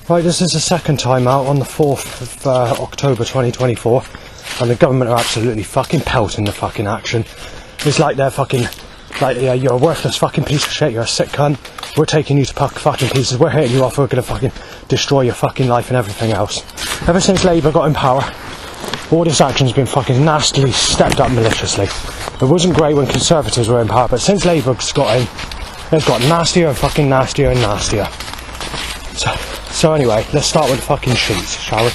Right, this is the second time out on the 4th of October 2024, and the government are absolutely fucking pelting the fucking action. It's like they're fucking, like, yeah, you're a worthless fucking piece of shit, you're a sick cunt, we're taking you to fucking pieces, we're hitting you off, we're gonna fucking destroy your fucking life and everything else. Ever since Labour got in power, all this action's been fucking nastily stepped up maliciously. It wasn't great when Conservatives were in power, but since Labour's got in, it's got nastier and fucking nastier and nastier. So anyway, let's start with the fucking sheets, shall we?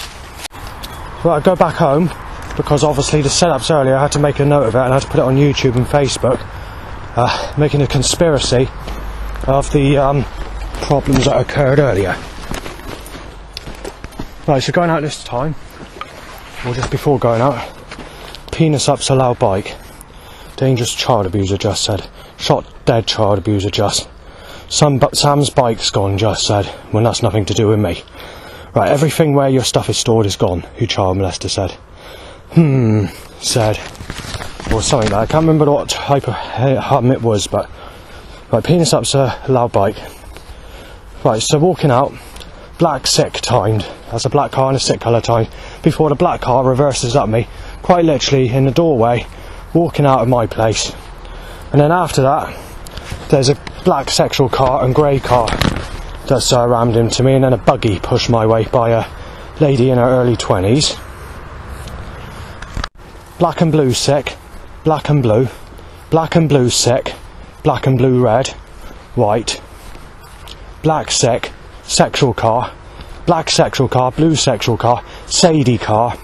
Right, I go back home, because obviously the setups earlier, I had to make a note of it and I had to put it on YouTube and Facebook, making a conspiracy of the problems that occurred earlier. Right, so going out this time, or just before going out, penis ups allowed bike. Dangerous child abuser just said. Shot dead child abuser just. Sam's bike's gone just said, when that's nothing to do with me. Right, everything where your stuff is stored is gone, who child molester said. Said. Or something like that. I can't remember what type of hum it was, but... Right, penis up's a loud bike. Right, so walking out, black sick timed. That's a black car and a sick colour timed. Before the black car reverses up me, quite literally in the doorway, walking out of my place. And then after that, there's a black sexual car and grey car that's rammed into me, and then a buggy pushed my way by a lady in her early 20s. Black and blue sick, black and blue sick, black and blue red, white, black sick, sexual car, black sexual car, blue sexual car, Sadie car,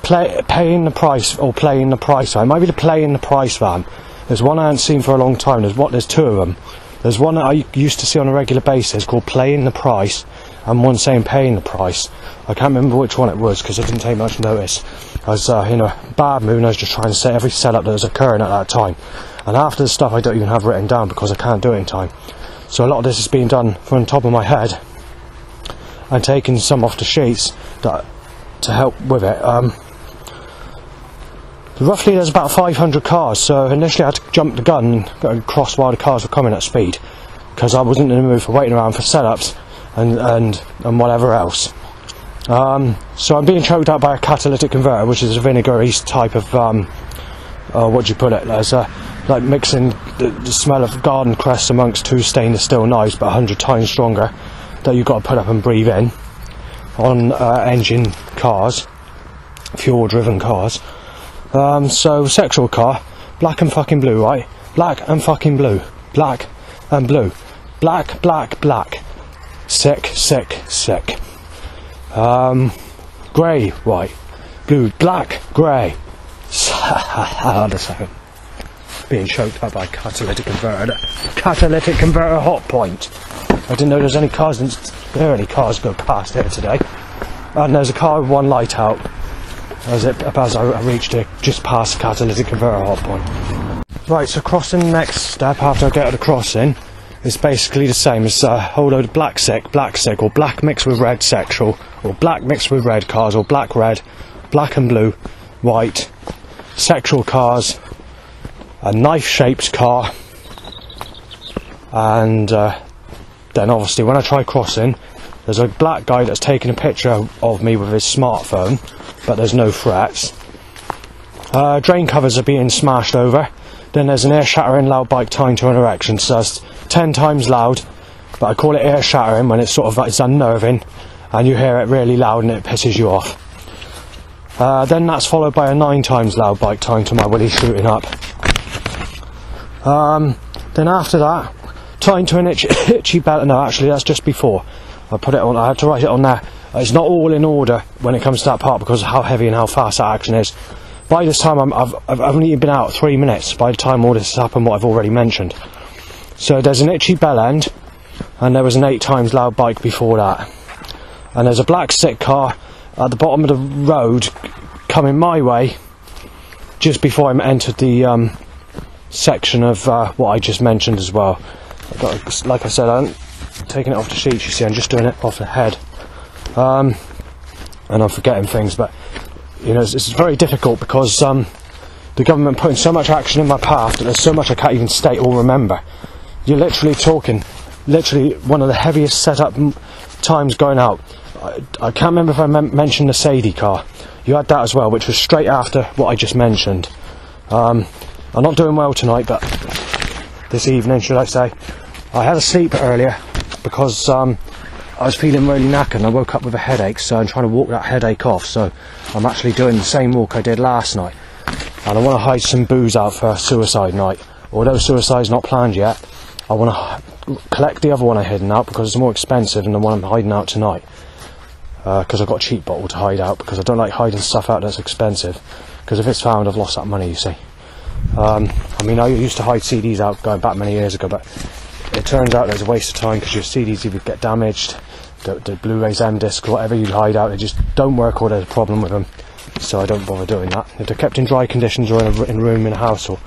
paying the price van. It might be the playing the price van. There's one I haven't seen for a long time. There's two of them. There's one that I used to see on a regular basis called Playing the Price, and one saying Paying the Price. I can't remember which one it was because I didn't take much notice. I was in a bad mood and I was just trying to say every setup that was occurring at that time. And after the stuff I don't even have written down because I can't do it in time. So a lot of this is being done from the top of my head and taking some off the sheets to help with it. Roughly there's about 500 cars, so initially I had to jump the gun and go across while the cars were coming at speed, because I wasn't in the mood for waiting around for setups and whatever else. So I'm being choked out by a catalytic converter, which is a vinegary type of, what do you put it, there's like mixing the smell of garden cress amongst two stainless steel knives, but 100 times stronger, that you've got to put up and breathe in on engine cars, fuel driven cars. So sexual car, black and fucking blue, right? Black and fucking blue, black and blue, black, sick, grey, white, blue, black, grey. Hold a second. Being choked up by catalytic converter hot point. I didn't know there was any cars, there are any cars go past here today. And there's a car with one light out. As I reached it, just past the catalytic converter hot point. Right, so crossing the next step after I get to the crossing is basically the same as a whole load of black sick, or black mixed with red sexual, or black mixed with red cars, or black red, black and blue, white, sexual cars, a knife-shaped car, and then obviously when I try crossing, there's a black guy that's taking a picture of me with his smartphone, but there's no threats. Drain covers are being smashed over. Then there's an ear-shattering loud bike timed to an erection, so that's 10 times loud, but I call it ear-shattering when it's sort of it's unnerving, and you hear it really loud and it pisses you off. Then that's followed by a 9 times loud bike timed to my willy shooting up. Then after that, timed to an itchy belt. No, actually that's just before. I put it on. I had to write it on there. It's not all in order when it comes to that part because of how heavy and how fast that action is. By this time, I've only been out 3 minutes by the time all this has happened, what I've already mentioned. So there's an itchy bell end, and there was an 8 times loud bike before that. And there's a black sick car at the bottom of the road coming my way just before I entered the section of what I just mentioned as well. Like I said, I haven't taken it off the sheets, you see, I'm just doing it off the head. And I'm forgetting things, but you know, it's very difficult because the government putting so much action in my path that there's so much I can't even state or remember. You're literally talking literally one of the heaviest setup times going out. I can't remember if I mentioned the Sadie car. You had that as well, which was straight after what I just mentioned. I'm not doing well tonight, but this evening, should I say. I had a sleep earlier because I was feeling really knackered and I woke up with a headache, so I'm trying to walk that headache off. So I'm actually doing the same walk I did last night. And I want to hide some booze out for suicide night. Although suicide's not planned yet, I want to collect the other one I hidden out because it's more expensive than the one I'm hiding out tonight. Because I've got a cheap bottle to hide out, because I don't like hiding stuff out that's expensive. Because if it's found, I've lost that money, you see. I mean, I used to hide CDs out going back many years ago, but it turns out there's a waste of time because your CDs either get damaged, the Blu-rays, M-discs, whatever you hide out, they just don't work or there's a problem with them. So I don't bother doing that. If they're kept in dry conditions or in a room in a house or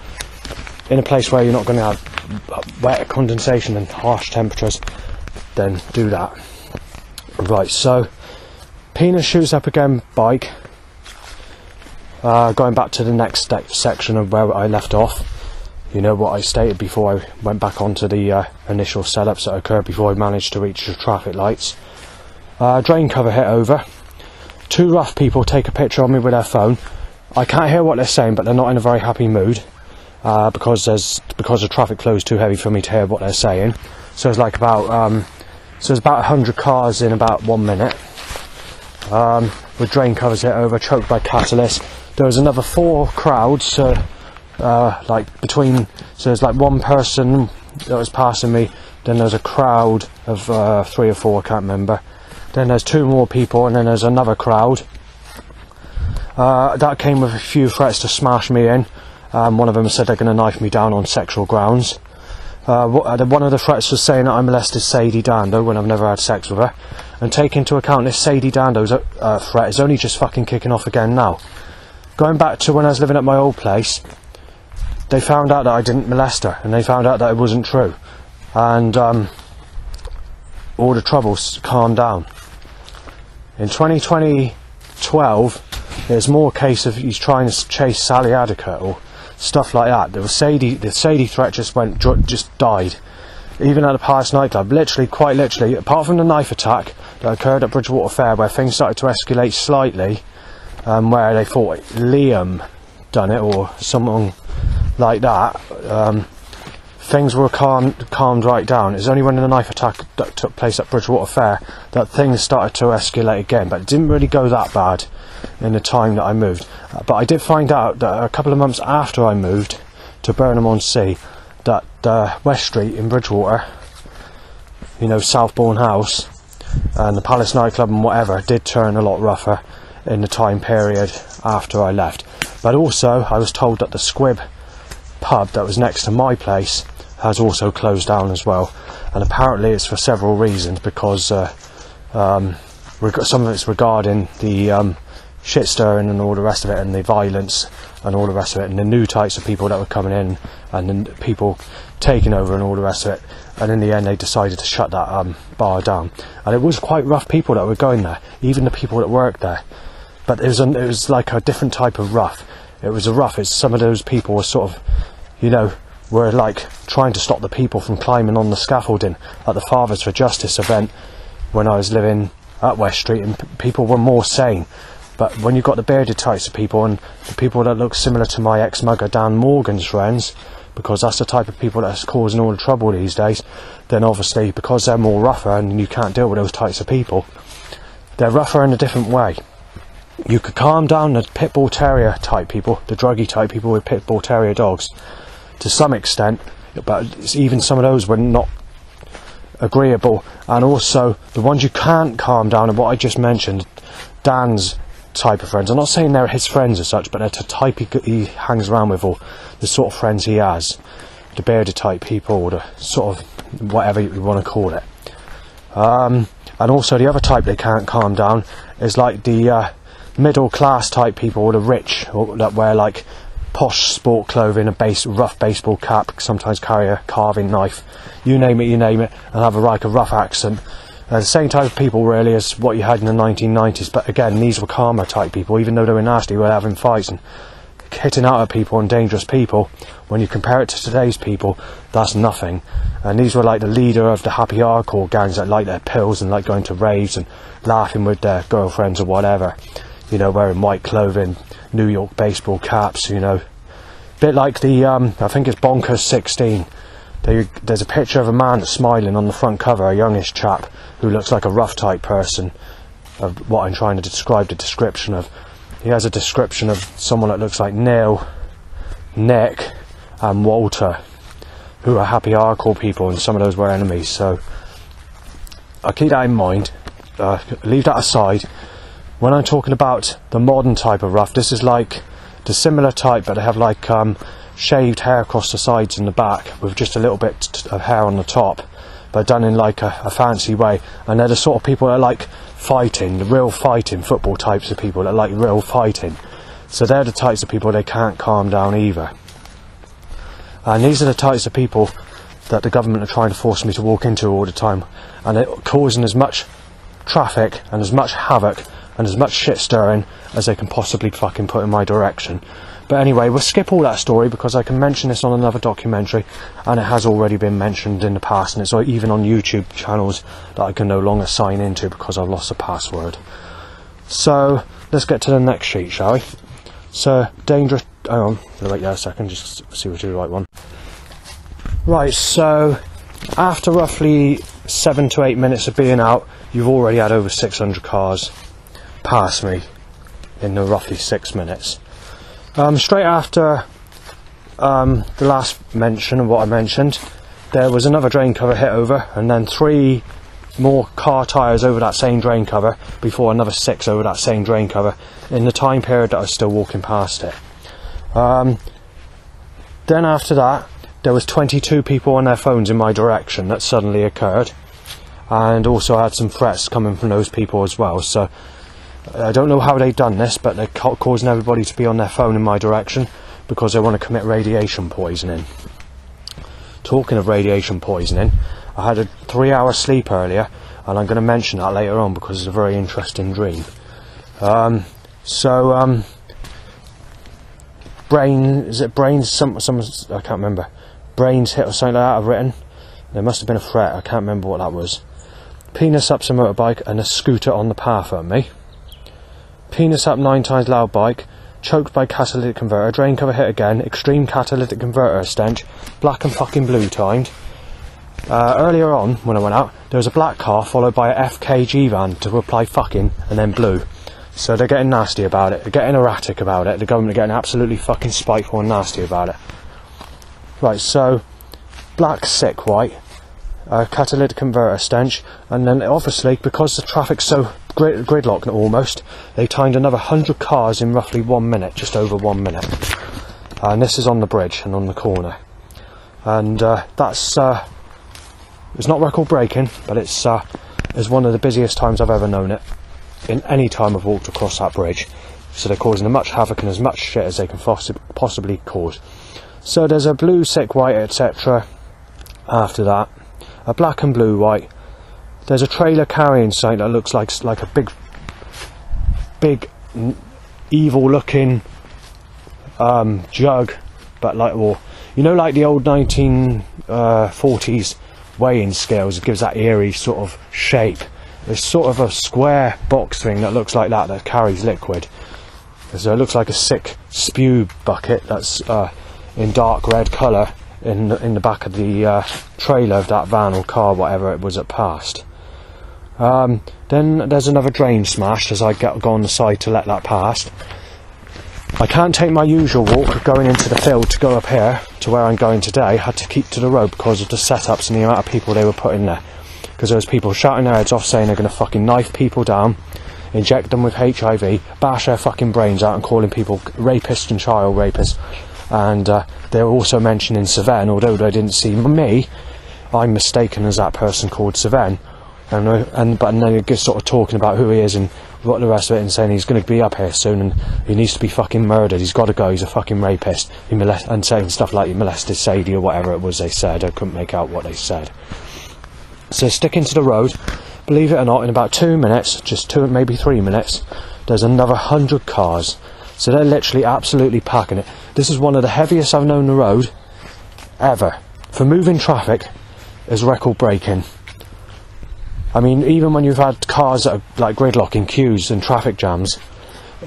in a place where you're not going to have wet condensation and harsh temperatures, then do that. Right, so Penis shoots up again, bike. Going back to the next section of where I left off. You know what I stated before I went back onto the initial setups that occurred before I managed to reach the traffic lights. Drain cover hit over. Two rough people take a picture of me with their phone. I can't hear what they're saying, but they're not in a very happy mood because the traffic flow is too heavy for me to hear what they're saying. So it's like about 100 cars in about 1 minute. With drain covers hit over, choked by catalyst. There was another 4 crowds, like between. So there's like one person that was passing me. Then there's a crowd of 3 or 4, I can't remember. Then there's 2 more people, and then there's another crowd. That came with a few threats to smash me in. One of them said they're going to knife me down on sexual grounds. One of the threats was saying that I molested Sadie Dando when I've never had sex with her. And take into account this Sadie Dando's threat is only just fucking kicking off again now. Going back to when I was living at my old place, they found out that I didn't molest her, and they found out that it wasn't true. And all the troubles calmed down. In 2012, there's more case of he's trying to chase Sally Adicott or stuff like that. There was the Sadie threat just died. Even at the Palace nightclub, quite literally, apart from the knife attack that occurred at Bridgewater Fair, where things started to escalate slightly, where they thought Liam done it or someone like that, things were calmed right down. It's only when the knife attack that took place at Bridgewater Fair that things started to escalate again, but it didn't really go that bad in the time that I moved. But I did find out that a couple of months after I moved to Burnham-on-Sea, that West Street in Bridgewater, you know, Southbourne House and the Palace nightclub and whatever, did turn a lot rougher in the time period after I left. But also I was told that the Squib pub that was next to my place has also closed down as well, and apparently it's for several reasons, because some of it's regarding the shit stirring and all the rest of it, and the violence and all the rest of it, and the new types of people that were coming in, and then people taking over and all the rest of it. And in the end they decided to shut that bar down, and it was quite rough people that were going there, even the people that worked there. But it was like a different type of rough. It was a rough. It's some of those people were sort of, you know, were like trying to stop the people from climbing on the scaffolding at the Fathers for Justice event when I was living at West Street, and people were more sane. But when you've got the bearded types of people and the people that look similar to my ex-mugger Dan Morgan's friends, because that's the type of people that's causing all the trouble these days, then obviously because they're more rougher and you can't deal with those types of people, they're rougher in a different way. You could calm down the pit bull terrier type people, the druggy type people with pit bull terrier dogs, to some extent, but even some of those were not agreeable. And also the ones you can't calm down, and what I just mentioned, Dan's type of friends. I'm not saying they're his friends as such, but they're the type he hangs around with, or the sort of friends he has, the bearded type people, or the sort of whatever you want to call it. And also the other type they can't calm down is like the middle class type people, or the rich, or that wear like posh sport clothing, a rough baseball cap, sometimes carry a carving knife, you name it, and have a rough accent. The same type of people really as what you had in the 1990s, but again, these were calmer type people. Even though they were nasty, they were having fights and hitting out at people and dangerous people, when you compare it to today's people, that's nothing. And these were like the leader of the happy hardcore gangs that like their pills and like going to raves and laughing with their girlfriends or whatever, you know, wearing white clothing, New York baseball caps, you know. Bit like the I think it's Bonkers 16. There's a picture of a man that's smiling on the front cover, a youngish chap who looks like a rough type person, of what I'm trying to describe the description of. He has a description of someone that looks like Neil, Nick and Walter, who are happy hardcore people, and some of those were enemies. So I keep that in mind, leave that aside. When I'm talking about the modern type of rough, this is like the similar type, but they have like shaved hair across the sides and the back with just a little bit of hair on the top, but done in like a fancy way. And they're the sort of people that like fighting, the real fighting, football types of people that like real fighting. So they're the types of people they can't calm down either. And these are the types of people that the government are trying to force me to walk into all the time, and they're causing as much traffic and as much havoc and as much shit stirring as they can possibly fucking put in my direction. But anyway, we'll skip all that story because I can mention this on another documentary, and it has already been mentioned in the past, and it's even on YouTube channels that I can no longer sign into because I've lost the password. So let's get to the next sheet, shall we? So dangerous. Hang on, wait there a second, just see which is the right one. Right, so after roughly 7 to 8 minutes of being out, you've already had over 600 cars pass me in the roughly 6 minutes. Straight after the last mention of what I mentioned, there was another drain cover hit over, and then 3 more car tyres over that same drain cover before another 6 over that same drain cover in the time period that I was still walking past it. Then after that, there was 22 people on their phones in my direction that suddenly occurred, and also I had some threats coming from those people as well. So I don't know how they've done this, but they're causing everybody to be on their phone in my direction because they want to commit radiation poisoning. Talking of radiation poisoning, I had a 3-hour sleep earlier, and I'm going to mention that later on because it's a very interesting dream. I can't remember. Brains hit or something like that I've written. There must have been a threat, I can't remember what that was. Penis ups a motorbike and a scooter on the path at me. Penis up 9 times loud bike, choked by catalytic converter, drain cover hit again, extreme catalytic converter stench, black and fucking blue timed. Earlier on, when I went out, there was a black car followed by a FKG van to reply fucking and then blue. So they're getting nasty about it, they're getting erratic about it, the government are getting absolutely fucking spiteful and nasty about it. Right, so black sick white, catalytic converter stench, and then obviously because the traffic's so gridlocked almost, they timed another 100 cars in roughly 1 minute, just over 1 minute. And this is on the bridge and on the corner, and that's it's not record breaking, but it's one of the busiest times I've ever known it in any time I've walked across that bridge. So they're causing as much havoc and as much shit as they can possibly cause. So there's a blue sick white, etc. After that, a black and blue white. There's a trailer carrying something that looks like a big evil looking jug, but like, or you know, like the old 1940s weighing scales. It gives that eerie sort of shape. It's sort of a square box thing that looks like that carries liquid. So it looks like a sick spew bucket that's in dark red colour in the back of the trailer of that van or car, whatever it was that passed. Then there's another drain smashed as I go on the side to let that pass. I can't take my usual walk going into the field to go up here to where I'm going today. I had to keep to the road because of the setups and the amount of people they were putting there. Because there was people shouting their heads off saying they're going to fucking knife people down, inject them with HIV, bash their fucking brains out, and calling people rapists and child rapists. And they were also mentioning Seven, although they didn't see me, I'm mistaken as that person called Seven. But then they're sort of talking about who he is and what the rest of it, and saying he's going to be up here soon and he needs to be fucking murdered, he's got to go, he's a fucking rapist, and saying stuff like he molested Sadie or whatever it was they said. I couldn't make out what they said. So sticking to the road, believe it or not, in about 2 minutes, just 2, maybe 3 minutes, there's another 100 cars. So they're literally absolutely packing it. This is one of the heaviest I've known the road ever. For moving traffic, is record breaking. I mean, even when you've had cars that are like gridlocking queues and traffic jams,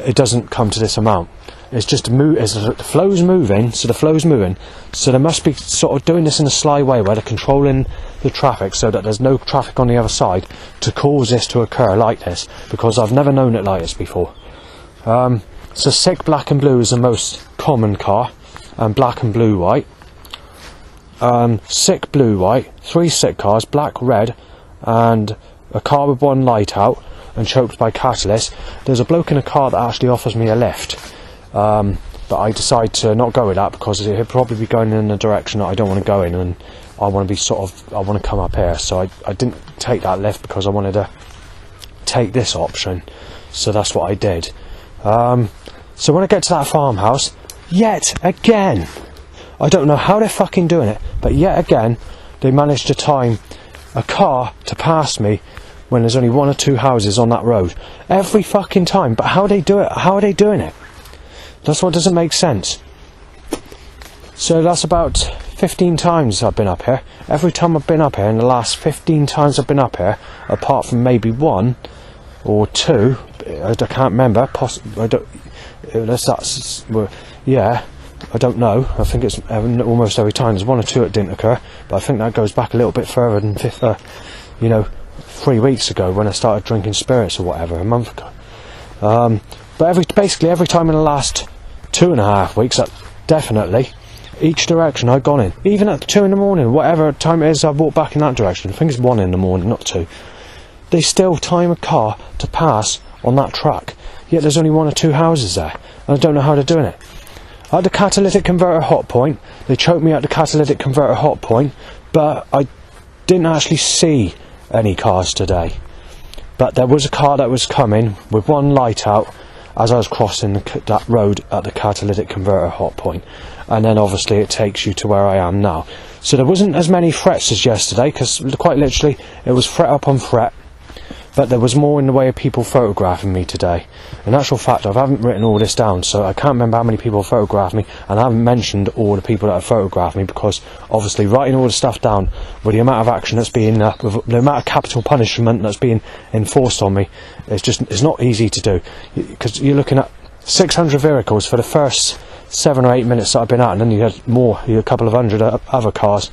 it doesn't come to this amount. It's just the flow's moving, so the flow's moving. So they must be sort of doing this in a sly way where they're controlling the traffic so that there's no traffic on the other side to cause this to occur like this, because I've never known it like this before. So SICK black and blue is the most common car, and black and blue white. SICK blue white, 3 SICK cars, black, red, and a car with one light out and choked by catalyst. There's a bloke in a car that actually offers me a lift, but I decide to not go with that because he'll probably be going in a direction that I don't want to go in, and I want to be I want to come up here. So I didn't take that lift because I wanted to take this option, so that's what I did. So when I get to that farmhouse, yet again, I don't know how they're fucking doing it, but yet again they managed to time a car to pass me when there's only 1 or 2 houses on that road. Every fucking time. But how they do it? How are they doing it? That's what doesn't make sense. So that's about 15 times I've been up here. Every time I've been up here, in the last 15 times I've been up here, apart from maybe 1 or 2, I can't remember. Yeah, I don't know. I think it's almost every time. There's 1 or 2 that didn't occur, but I think that goes back a little bit further than 3 weeks ago when I started drinking spirits or whatever, a month ago. But basically every time in the last 2.5 weeks, definitely, each direction I've gone in, even at 2 in the morning, whatever time it is I've walked back in that direction, I think it's 1 in the morning, not 2, they still time a car to pass on that track, yet there's only 1 or 2 houses there, and I don't know how they're doing it. At the catalytic converter hot point, they choked me at the catalytic converter hot point, but I didn't actually see any cars today. But there was a car that was coming with 1 light out as I was crossing that road at the catalytic converter hot point, and then obviously it takes you to where I am now. So there wasn't as many threats as yesterday, because quite literally it was threat upon threat, but there was more in the way of people photographing me today. In actual fact, I haven't written all this down, so I can't remember how many people photographed me, and I haven't mentioned all the people that have photographed me, because obviously writing all the stuff down with the amount of action that's being, with the amount of capital punishment that's being enforced on me, it's not easy to do, because you're looking at 600 vehicles for the first 7 or 8 minutes that I've been out, and then you had a couple of hundred other cars,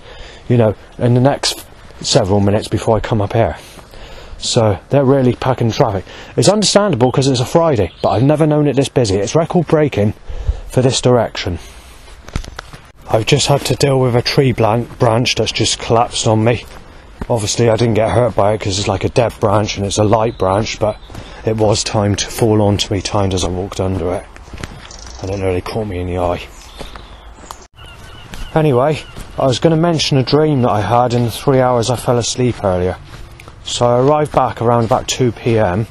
in the next several minutes before I come up here. So they're really packing traffic. It's understandable because it's a Friday, but I've never known it this busy. It's record breaking for this direction. I've just had to deal with a tree branch that's just collapsed on me. Obviously I didn't get hurt by it because it's like a dead branch and it's a light branch, but it was timed to fall onto me, timed as I walked under it, and it nearly caught me in the eye. Anyway, I was going to mention a dream that I had in the 3 hours I fell asleep earlier. So I arrived back around about 2 PM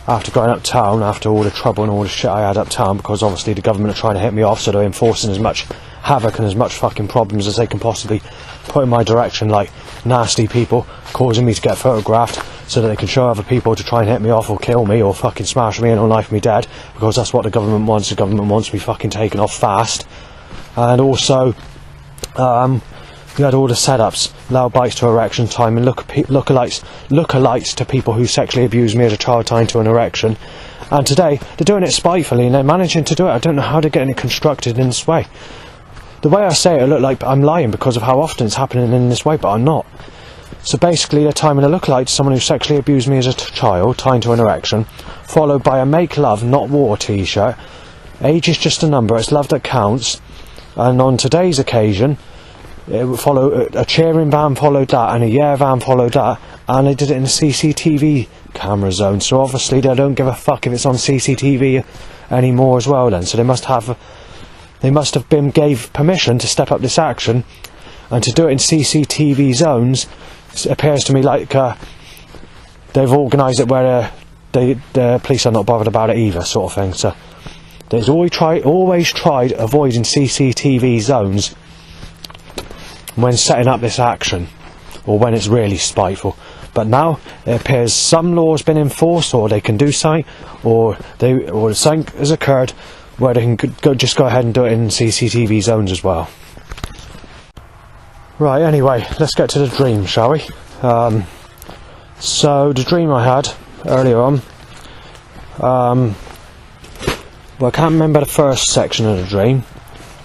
after going uptown, after all the trouble and all the shit I had uptown, because obviously the government are trying to hit me off, so they're enforcing as much havoc and as much fucking problems as they can possibly put in my direction, like nasty people causing me to get photographed so that they can show other people to try and hit me off or kill me or fucking smash me in or knife me dead, because that's what the government wants. The government wants me fucking taken off fast. And also you had all the setups, loud bites to erection time, and lookalikes to people who sexually abused me as a child tying to an erection. And today, they're doing it spitefully, and they're managing to do it. I don't know how they're getting it constructed in this way. The way I say it, I look like I'm lying because of how often it's happening in this way, but I'm not. So basically, they're timing a lookalike to someone who sexually abused me as a child, tying to an erection, followed by a Make Love, Not War t-shirt. Age is just a number, it's love that counts. And on today's occasion, it would follow a cheering van followed that, and a yeah van followed that, and they did it in the CCTV camera zone. So obviously they don't give a fuck if it's on CCTV anymore as well. Then, so they must have been gave permission to step up this action, and to do it in CCTV zones. It appears to me like they've organised it where the police are not bothered about it either, sort of thing. So they've always tried avoiding CCTV zones when setting up this action, or when it's really spiteful. But now it appears some law's been enforced, or they can do something, or something has occurred where they can just go ahead and do it in CCTV zones as well. Right, anyway, let's get to the dream, shall we? So the dream I had earlier on, well, I can't remember the first section of the dream,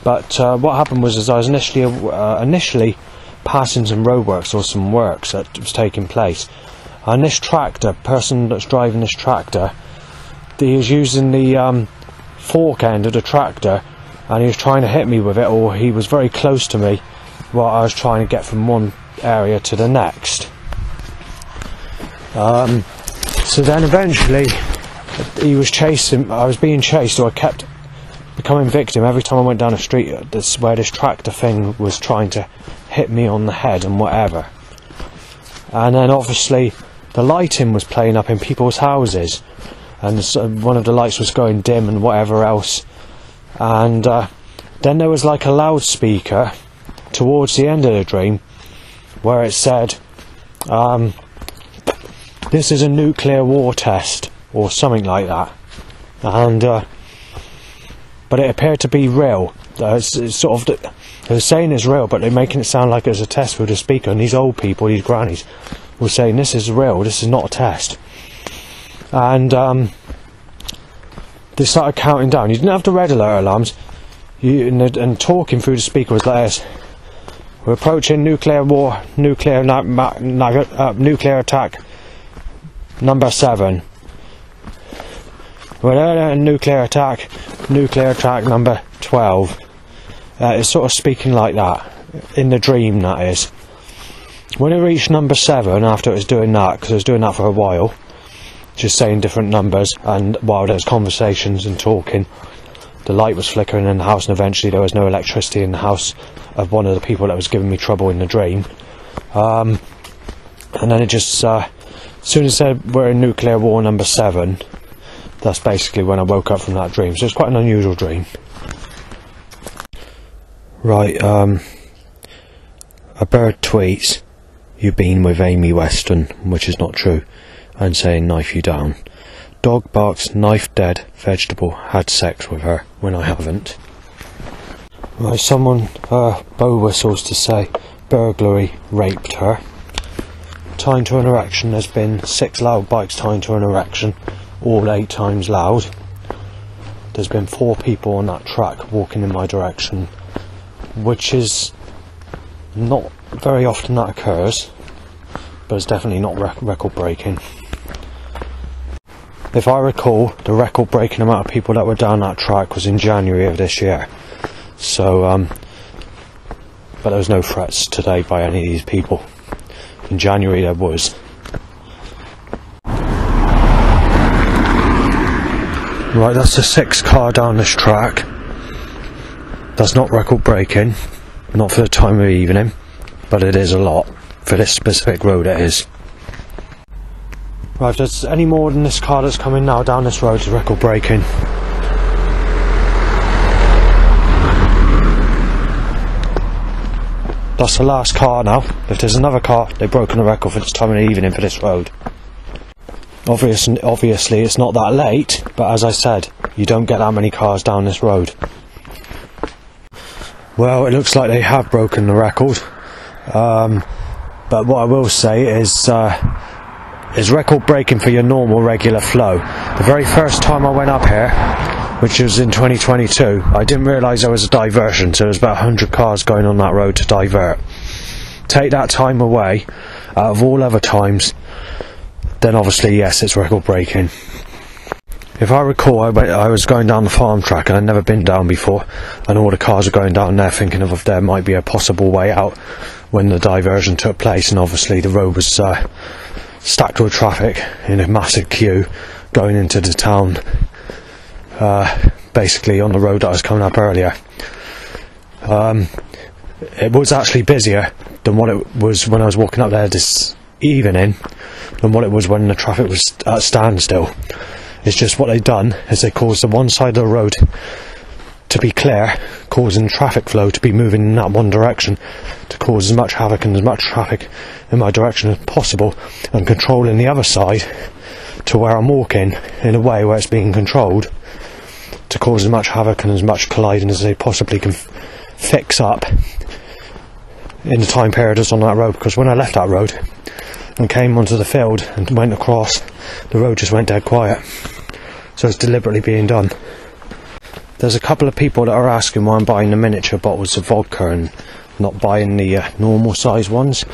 but what happened was I was initially passing some roadworks or some works that was taking place, and this person that's driving this tractor, he was using the fork end of the tractor, and he was trying to hit me with it, or he was very close to me while I was trying to get from one area to the next. So then eventually I was being chased, or I kept becoming victim every time I went down the street. This where this tractor thing was trying to hit me on the head and whatever. And then obviously the lighting was playing up in people's houses, and one of the lights was going dim and whatever else. And then there was like a loudspeaker towards the end of the dream where it said, "This is a nuclear war test," or something like that. And but it appeared to be real. It's sort of, they were saying it's real, but they're making it sound like it's a test with a speaker. And these old people, these grannies, were saying this is real. This is not a test. And they started counting down. You didn't have the red alert alarms. And talking through the speaker was like this: "We're approaching nuclear war, nuclear attack number 7. We're nuclear attack number 12. It's sort of speaking like that in the dream, that is. When it reached number 7, after it was doing that, because it was doing that for a while, just saying different numbers, and while there was conversations and talking, the light was flickering in the house, and eventually there was no electricity in the house of one of the people that was giving me trouble in the dream. And then it just, as soon as it said we're in nuclear war number 7, that's basically when I woke up from that dream. So it's quite an unusual dream. Right, a bird tweets, "You've been with Amy Weston," which is not true, and saying "knife you down." Dog barks, knife dead, vegetable, had sex with her, when I haven't. Right, someone bow whistles to say burglary, raped her. Tying to an erection, there's been 6 loud bikes tying to an erection, all 8 times loud. There's been 4 people on that track walking in my direction, which is not very often that occurs, but it's definitely not record breaking. If I recall, the record breaking amount of people that were down that track was in January of this year. So, but there was no threats today by any of these people. In January there was. Right, that's the 6th car down this track. That's not record breaking, not for the time of evening, but it is a lot. For this specific road it is. Right, if there's any more than this car that's coming now down this road, it's record breaking. That's the last car now. If there's another car, they've broken the record for this time of the evening for this road. Obviously it's not that late, but as I said, you don't get that many cars down this road. Well, it looks like they have broken the record. But what I will say is record breaking for your normal regular flow. The very first time I went up here, which was in 2022, I didn't realise there was a diversion, so there was about 100 cars going on that road to divert. Take that time away, out of all other times, then obviously yes, it's record breaking. If I recall, I was going down the farm track, and I'd never been down before, and all the cars are going down there thinking of if there might be a possible way out when the diversion took place, and obviously the road was stacked with traffic in a massive queue going into the town, basically on the road that I was coming up earlier. It was actually busier than what it was when I was walking up there this evening, than what it was when the traffic was at standstill. It's just what they've done is they caused the one side of the road to be clear, causing traffic flow to be moving in that one direction, to cause as much havoc and as much traffic in my direction as possible, and controlling the other side to where I'm walking in a way where it's being controlled to cause as much havoc and as much colliding as they possibly can fix up in the time period that's on that road. Because when I left that road and came onto the field and went across, the road just went dead quiet. So it's deliberately being done. There's a couple of people that are asking why I'm buying the miniature bottles of vodka and not buying the normal size ones.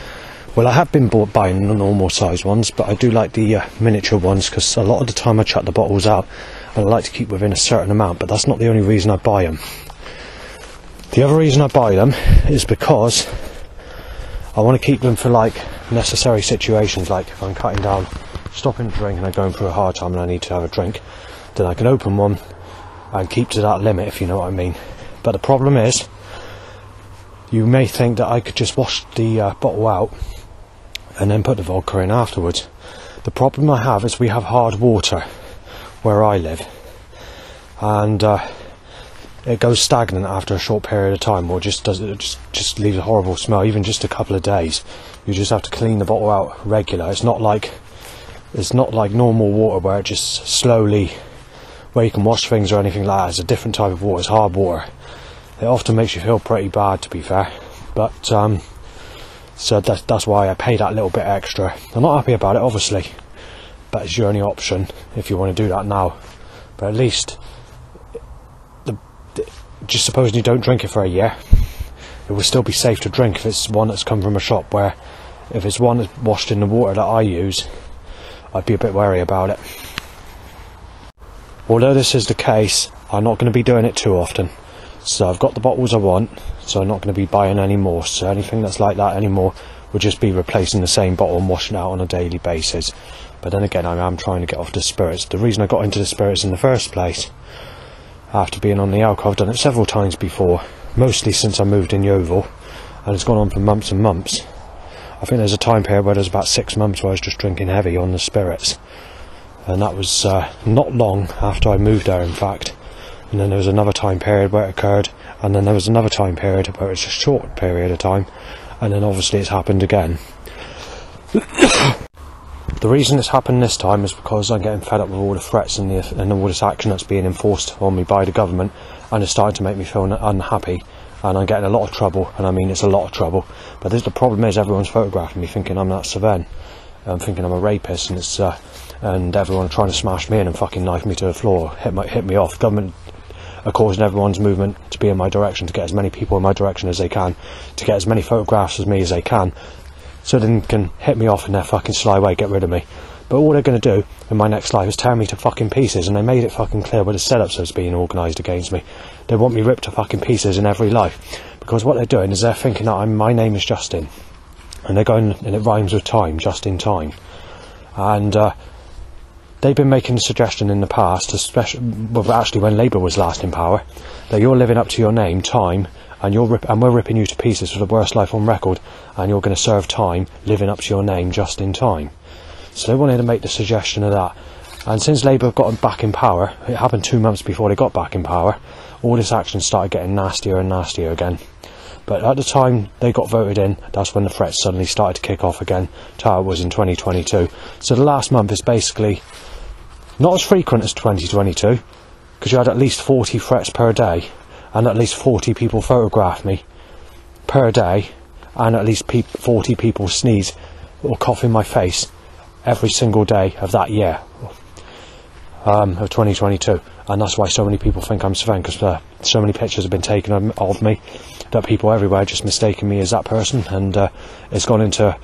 Well, I have been buying the normal size ones, but I do like the miniature ones because a lot of the time I chuck the bottles out and I like to keep within a certain amount, but that's not the only reason I buy them. The other reason I buy them is because I want to keep them for like necessary situations, like if I'm cutting down, stopping to drink and I'm going through a hard time and I need to have a drink, then I can open one and keep to that limit, if you know what I mean. But the problem is, you may think that I could just wash the bottle out and then put the vodka in afterwards. The problem I have is we have hard water where I live, and it goes stagnant after a short period of time, or just leaves a horrible smell, even just a couple of days. You just have to clean the bottle out regular. It's not like normal water where it just slowly, where you can wash things or anything like that. It's a different type of water. It's hard water. It often makes you feel pretty bad, to be fair, but so that's why I pay that little bit extra. I'm not happy about it, obviously, but it's your only option if you want to do that now. But at least, just supposing you don't drink it for a year, it will still be safe to drink if it's one that's come from a shop, where if it's one that's washed in the water that I use, I'd be a bit wary about it. Although this is the case, I'm not going to be doing it too often. So I've got the bottles I want, so I'm not going to be buying any more. So anything that's like that anymore would just be replacing the same bottle and washing it out on a daily basis. But then again, I am trying to get off the spirits. The reason I got into the spirits in the first place, after being on the alcohol, I've done it several times before, mostly since I moved in Yeovil, and it's gone on for months and months. I think there's a time period where there's about 6 months where I was just drinking heavy on the spirits. And that was not long after I moved there, in fact. And then there was another time period where it occurred, and then there was another time period where it's a short period of time, and then obviously it's happened again. The reason it's happened this time is because I'm getting fed up with all the threats and all this action that's being enforced on me by the government, and it's starting to make me feel unhappy, and I'm getting a lot of trouble, and I mean it's a lot of trouble. But the problem is everyone's photographing me thinking I'm that Sven. I'm thinking I'm a rapist, and it's and everyone trying to smash me in and fucking knife me to the floor, hit me off. Government are causing everyone's movement to be in my direction, to get as many people in my direction as they can, to get as many photographs of me as they can, so they can hit me off in their fucking sly way, get rid of me. But all they're going to do in my next life is tear me to fucking pieces, and they made it fucking clear with the setups that's being organised against me. They want me ripped to fucking pieces in every life, because what they're doing is they're thinking that my name is Justin, and they're going, and it rhymes with time, just in time. And they've been making the suggestion in the past, especially actually when Labour was last in power, that you're living up to your name, time, and we're ripping you to pieces for the worst life on record, and you're going to serve time living up to your name just in time. So they wanted to make the suggestion of that. And since Labour got back in power, it happened 2 months before they got back in power, all this action started getting nastier and nastier again. But at the time they got voted in, that's when the threats suddenly started to kick off again, to how it was in 2022. So the last month is basically not as frequent as 2022, because you had at least 40 threats per day, and at least 40 people photograph me per day, and at least 40 people sneeze or cough in my face every single day of that year, of 2022. And that's why so many people think I'm Sven, because so many pictures have been taken of me that people everywhere just mistaken me as that person, and it's gone into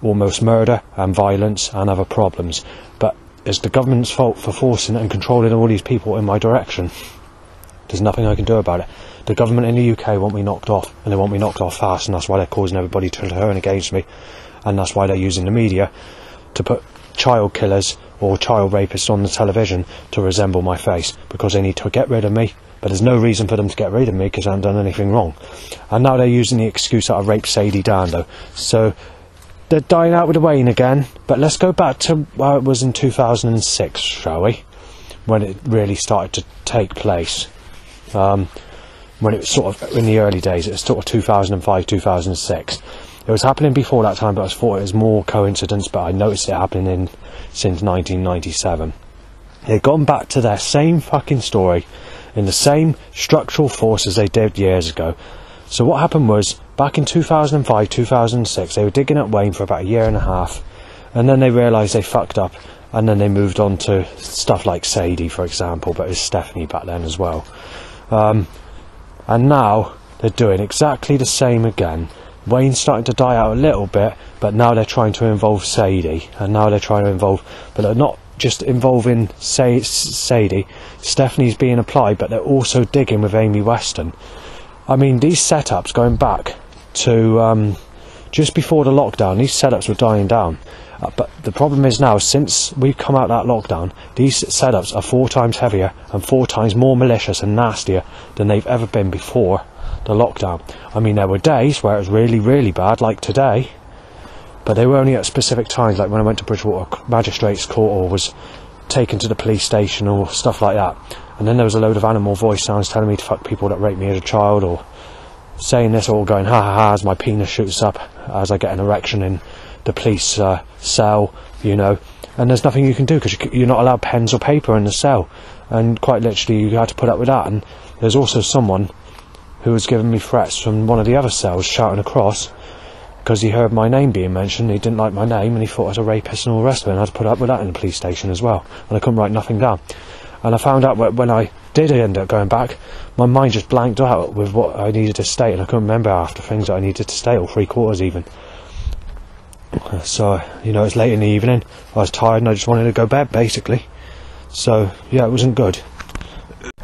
almost murder and violence and other problems. But it's the government's fault for forcing and controlling all these people in my direction. There's nothing I can do about it. The government in the UK want me knocked off, and they want me knocked off fast, and that's why they're causing everybody to turn against me, and that's why they're using the media to put child killers or child rapists on the television to resemble my face, because they need to get rid of me. But there's no reason for them to get rid of me, because I haven't done anything wrong. And now they're using the excuse that I raped Sadie Dando. So they're dying out with the wane again. But let's go back to how it was in 2006, shall we? When it really started to take place. when it was sort of in the early days. It was sort of 2005, 2006. It was happening before that time, but I thought it was more coincidence, but I noticed it happening since 1997. They've gone back to their same fucking story in the same structural force as they did years ago. So what happened was, back in 2005, 2006, they were digging at Wayne for about a year and a half, and then they realised they fucked up, and then they moved on to stuff like Sadie, for example, but it was Stephanie back then as well. And now they're doing exactly the same again. Wayne's starting to die out a little bit, but now they're trying to involve Sadie, and now they're trying to involve, but they're not just involving Sadie. Stephanie's being applied, but they're also digging with Amy Weston. I mean, these setups going back to just before the lockdown, these setups were dying down. But the problem is now, since we've come out of that lockdown, these setups are 4 times heavier and 4 times more malicious and nastier than they've ever been before the lockdown. I mean, there were days where it was really, really bad, like today, but they were only at specific times, like when I went to Bridgewater Magistrates Court or was taken to the police station or stuff like that. And then there was a load of animal voice sounds telling me to fuck people that raped me as a child, or saying this, or going ha ha ha as my penis shoots up as I get an erection in the police cell, you know. And there's nothing you can do because you're not allowed pens or paper in the cell, and quite literally you had to put up with that. And there's also someone who was giving me threats from one of the other cells, shouting across because he heard my name being mentioned. He didn't like my name and he thought I was a rapist and all the rest of it, and I had to put up with that in the police station as well, and I couldn't write nothing down. And I found out when I did end up going back, my mind just blanked out with what I needed to state, and I couldn't remember half the things that I needed to state, or 3/4 even. So, you know, it's late in the evening, I was tired and I just wanted to go to bed, basically. So, yeah, it wasn't good.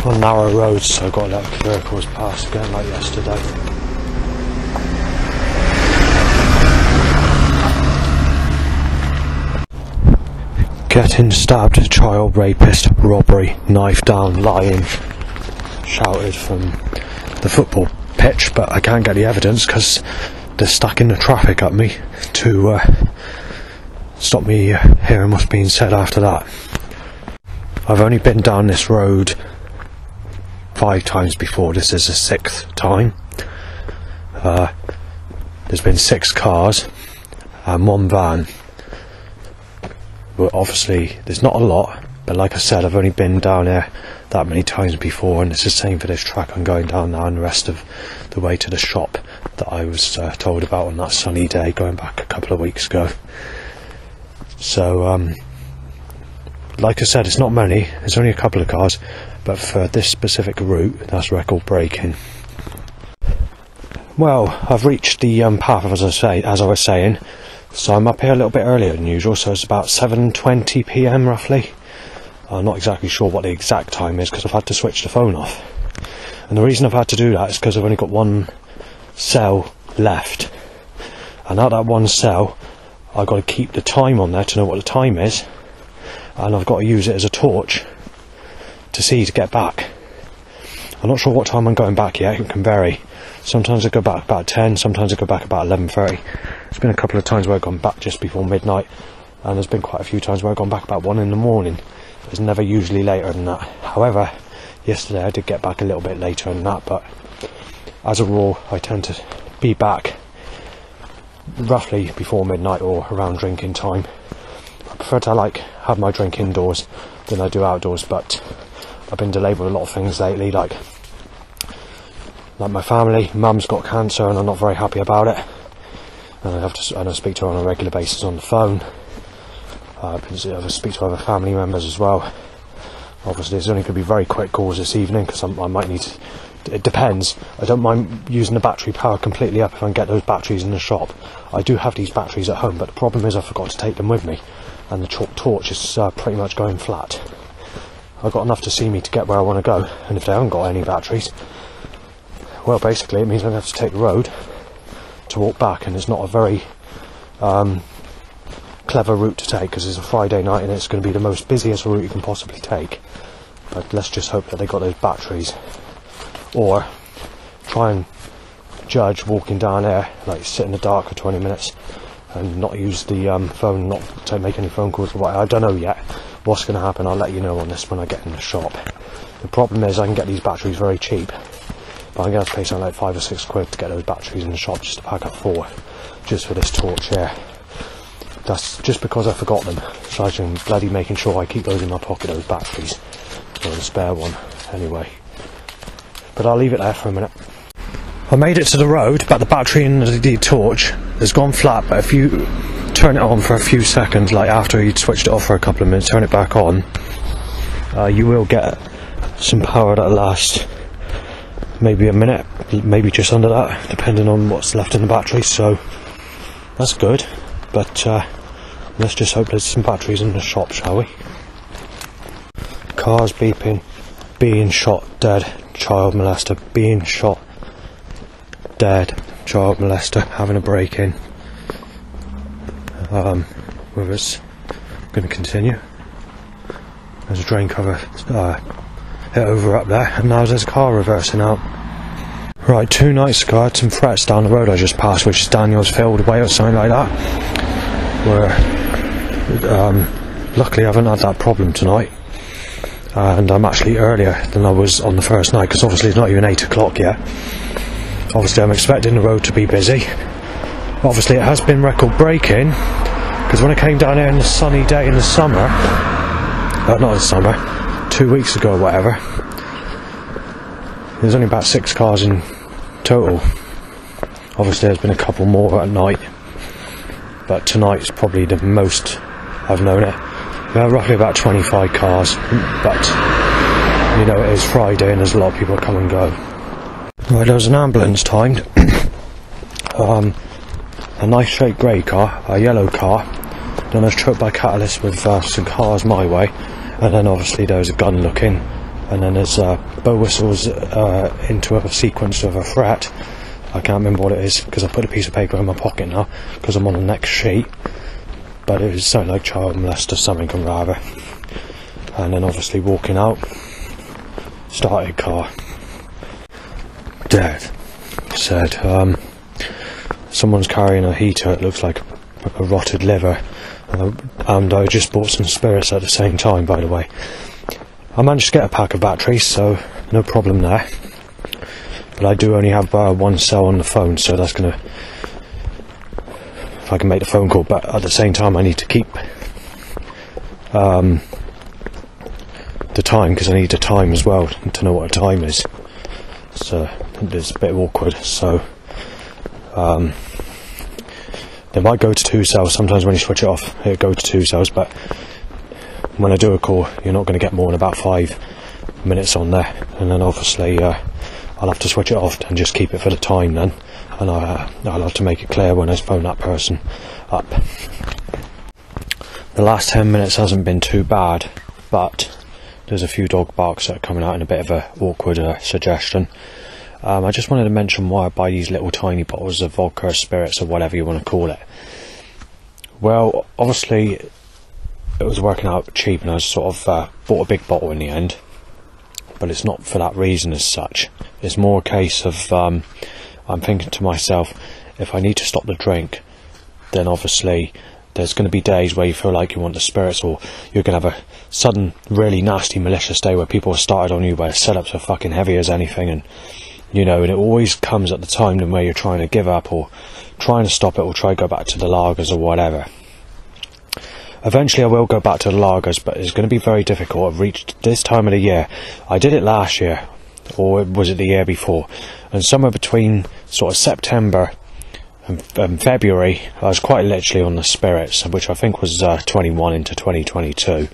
On narrow roads, so I've got to let vehicles pass again like yesterday. Getting stabbed, child rapist, robbery, knife down, lying, shouted from the football pitch, but I can't get the evidence because they're stacking the traffic at me to stop me hearing what's being said after that. I've only been down this road 5 times before, this is the 6th time. There's been 6 cars and 1 van. Well, obviously there's not a lot, but like I said, I've only been down there that many times before, and it's the same for this track I'm going down now and the rest of the way to the shop that I was told about on that sunny day going back a couple of weeks ago. So like I said, it's not many, there's only a couple of cars, but for this specific route that's record breaking. Well, I've reached the path, as I was saying, so I'm up here a little bit earlier than usual, so it's about 7:20 PM roughly. I'm not exactly sure what the exact time is because I've had to switch the phone off, and the reason I've had to do that is because I've only got 1 cell left, and at that 1 cell I've got to keep the time on there to know what the time is, and I've got to use it as a torch to see to get back. I'm not sure what time I'm going back yet, it can vary. Sometimes I go back about 10, sometimes I go back about 11:30. There's been a couple of times where I've gone back just before midnight, and there's been quite a few times where I've gone back about 1 in the morning. It's never usually later than that. However, yesterday I did get back a little bit later than that, but as a rule I tend to be back roughly before midnight or around drinking time. I prefer to have my drink indoors than I do outdoors, but I've been delayed with a lot of things lately, like my family. Mum's got cancer and I'm not very happy about it, and I speak to her on a regular basis on the phone. I speak to other family members as well. Obviously it's only going to be very quick calls this evening because I might need to, it depends. I don't mind using the battery power completely up if I can get those batteries in the shop. I do have these batteries at home, but the problem is I forgot to take them with me, and the torch is pretty much going flat. I've got enough to see me to get where I want to go, and if they haven't got any batteries, well, basically it means I'm going to have to take the road to walk back, and it's not a very clever route to take because it's a Friday night and it's going to be the most busiest route you can possibly take. But let's just hope that they got those batteries, or try and judge walking down there, like sit in the dark for 20 minutes and not use the phone, not to make any phone calls or what. I don't know yet what's going to happen. I'll let you know on this when I get in the shop. The problem is I can get these batteries very cheap, but I'm going to have to pay something like £5 or £6 to get those batteries in the shop just to pack up 4, just for this torch here. That's just because I forgot them, so I'm bloody making sure I keep those in my pocket, those batteries, or the spare one, anyway. But I'll leave it there for a minute. I made it to the road, but the battery in the torch has gone flat, but if you turn it on for a few seconds, like after you'd switched it off for a couple of minutes, turn it back on, you will get some power that'll last maybe a minute, maybe just under that, depending on what's left in the battery, so that's good. But let's just hope there's some batteries in the shop, shall we? Cars beeping, being shot dead, child molester, being shot dead, child molester, having a break-in. Whether it's going to continue. There's a drain cover hit over up there, and now there's a car reversing out. Right, 2 nights ago I had some threats down the road I just passed, which is Danielsfield Way or something like that, where luckily I haven't had that problem tonight, and I'm actually earlier than I was on the first night, because obviously it's not even 8 o'clock yet. Obviously I'm expecting the road to be busy. Obviously it has been record breaking, because when I came down here on a sunny day in the summer, not in the summer, 2 weeks ago or whatever, there's only about 6 cars in total. Obviously there's been a couple more at night, but tonight's probably the most I've known it. Roughly about 25 cars, but you know, it is Friday and there's a lot of people come and go. Right, there was an ambulance timed. A nice straight grey car, a yellow car, then I was choked by catalyst with some cars my way, and then obviously there was a gun looking, and then there's bow whistles into a sequence of a threat. I can't remember what it is because I put a piece of paper in my pocket now because I'm on the next sheet, but it was something like child molester something or rather. And then obviously walking out, started car, dead. Said someone's carrying a heater, it looks like a rotted liver, and I just bought some spirits at the same time, by the way. I managed to get a pack of batteries, so no problem there. But I do only have 1 cell on the phone, so that's gonna, if I can make the phone call, but at the same time I need to keep the time, because I need the time as well to know what the time is. So it's a bit awkward, so they might go to 2 cells. Sometimes when you switch it off it'll go to 2 cells, but when I do a call you're not going to get more than about 5 minutes on there, and then obviously I'll have to switch it off and just keep it for the time then, and I'll have to make it clear when I phone that person up. The last 10 minutes hasn't been too bad, but there's a few dog barks that are coming out in a bit of a awkward suggestion. I just wanted to mention why I buy these little tiny bottles of vodka or spirits or whatever you want to call it. Well, obviously it was working out cheap and I sort of bought a big bottle in the end, but it's not for that reason as such. It's more a case of I'm thinking to myself, if I need to stop the drink, then obviously there's going to be days where you feel like you want the spirits, or you're going to have a sudden really nasty malicious day where people have started on you where setups are fucking heavy as anything, and you know, and it always comes at the time where you're trying to give up or trying to stop it or try to go back to the lagers or whatever. Eventually I will go back to the lagers, but it's going to be very difficult. I've reached this time of the year. I did it last year, or was it the year before, and somewhere between sort of September and February I was quite literally on the spirits, which I think was 21 into 2022,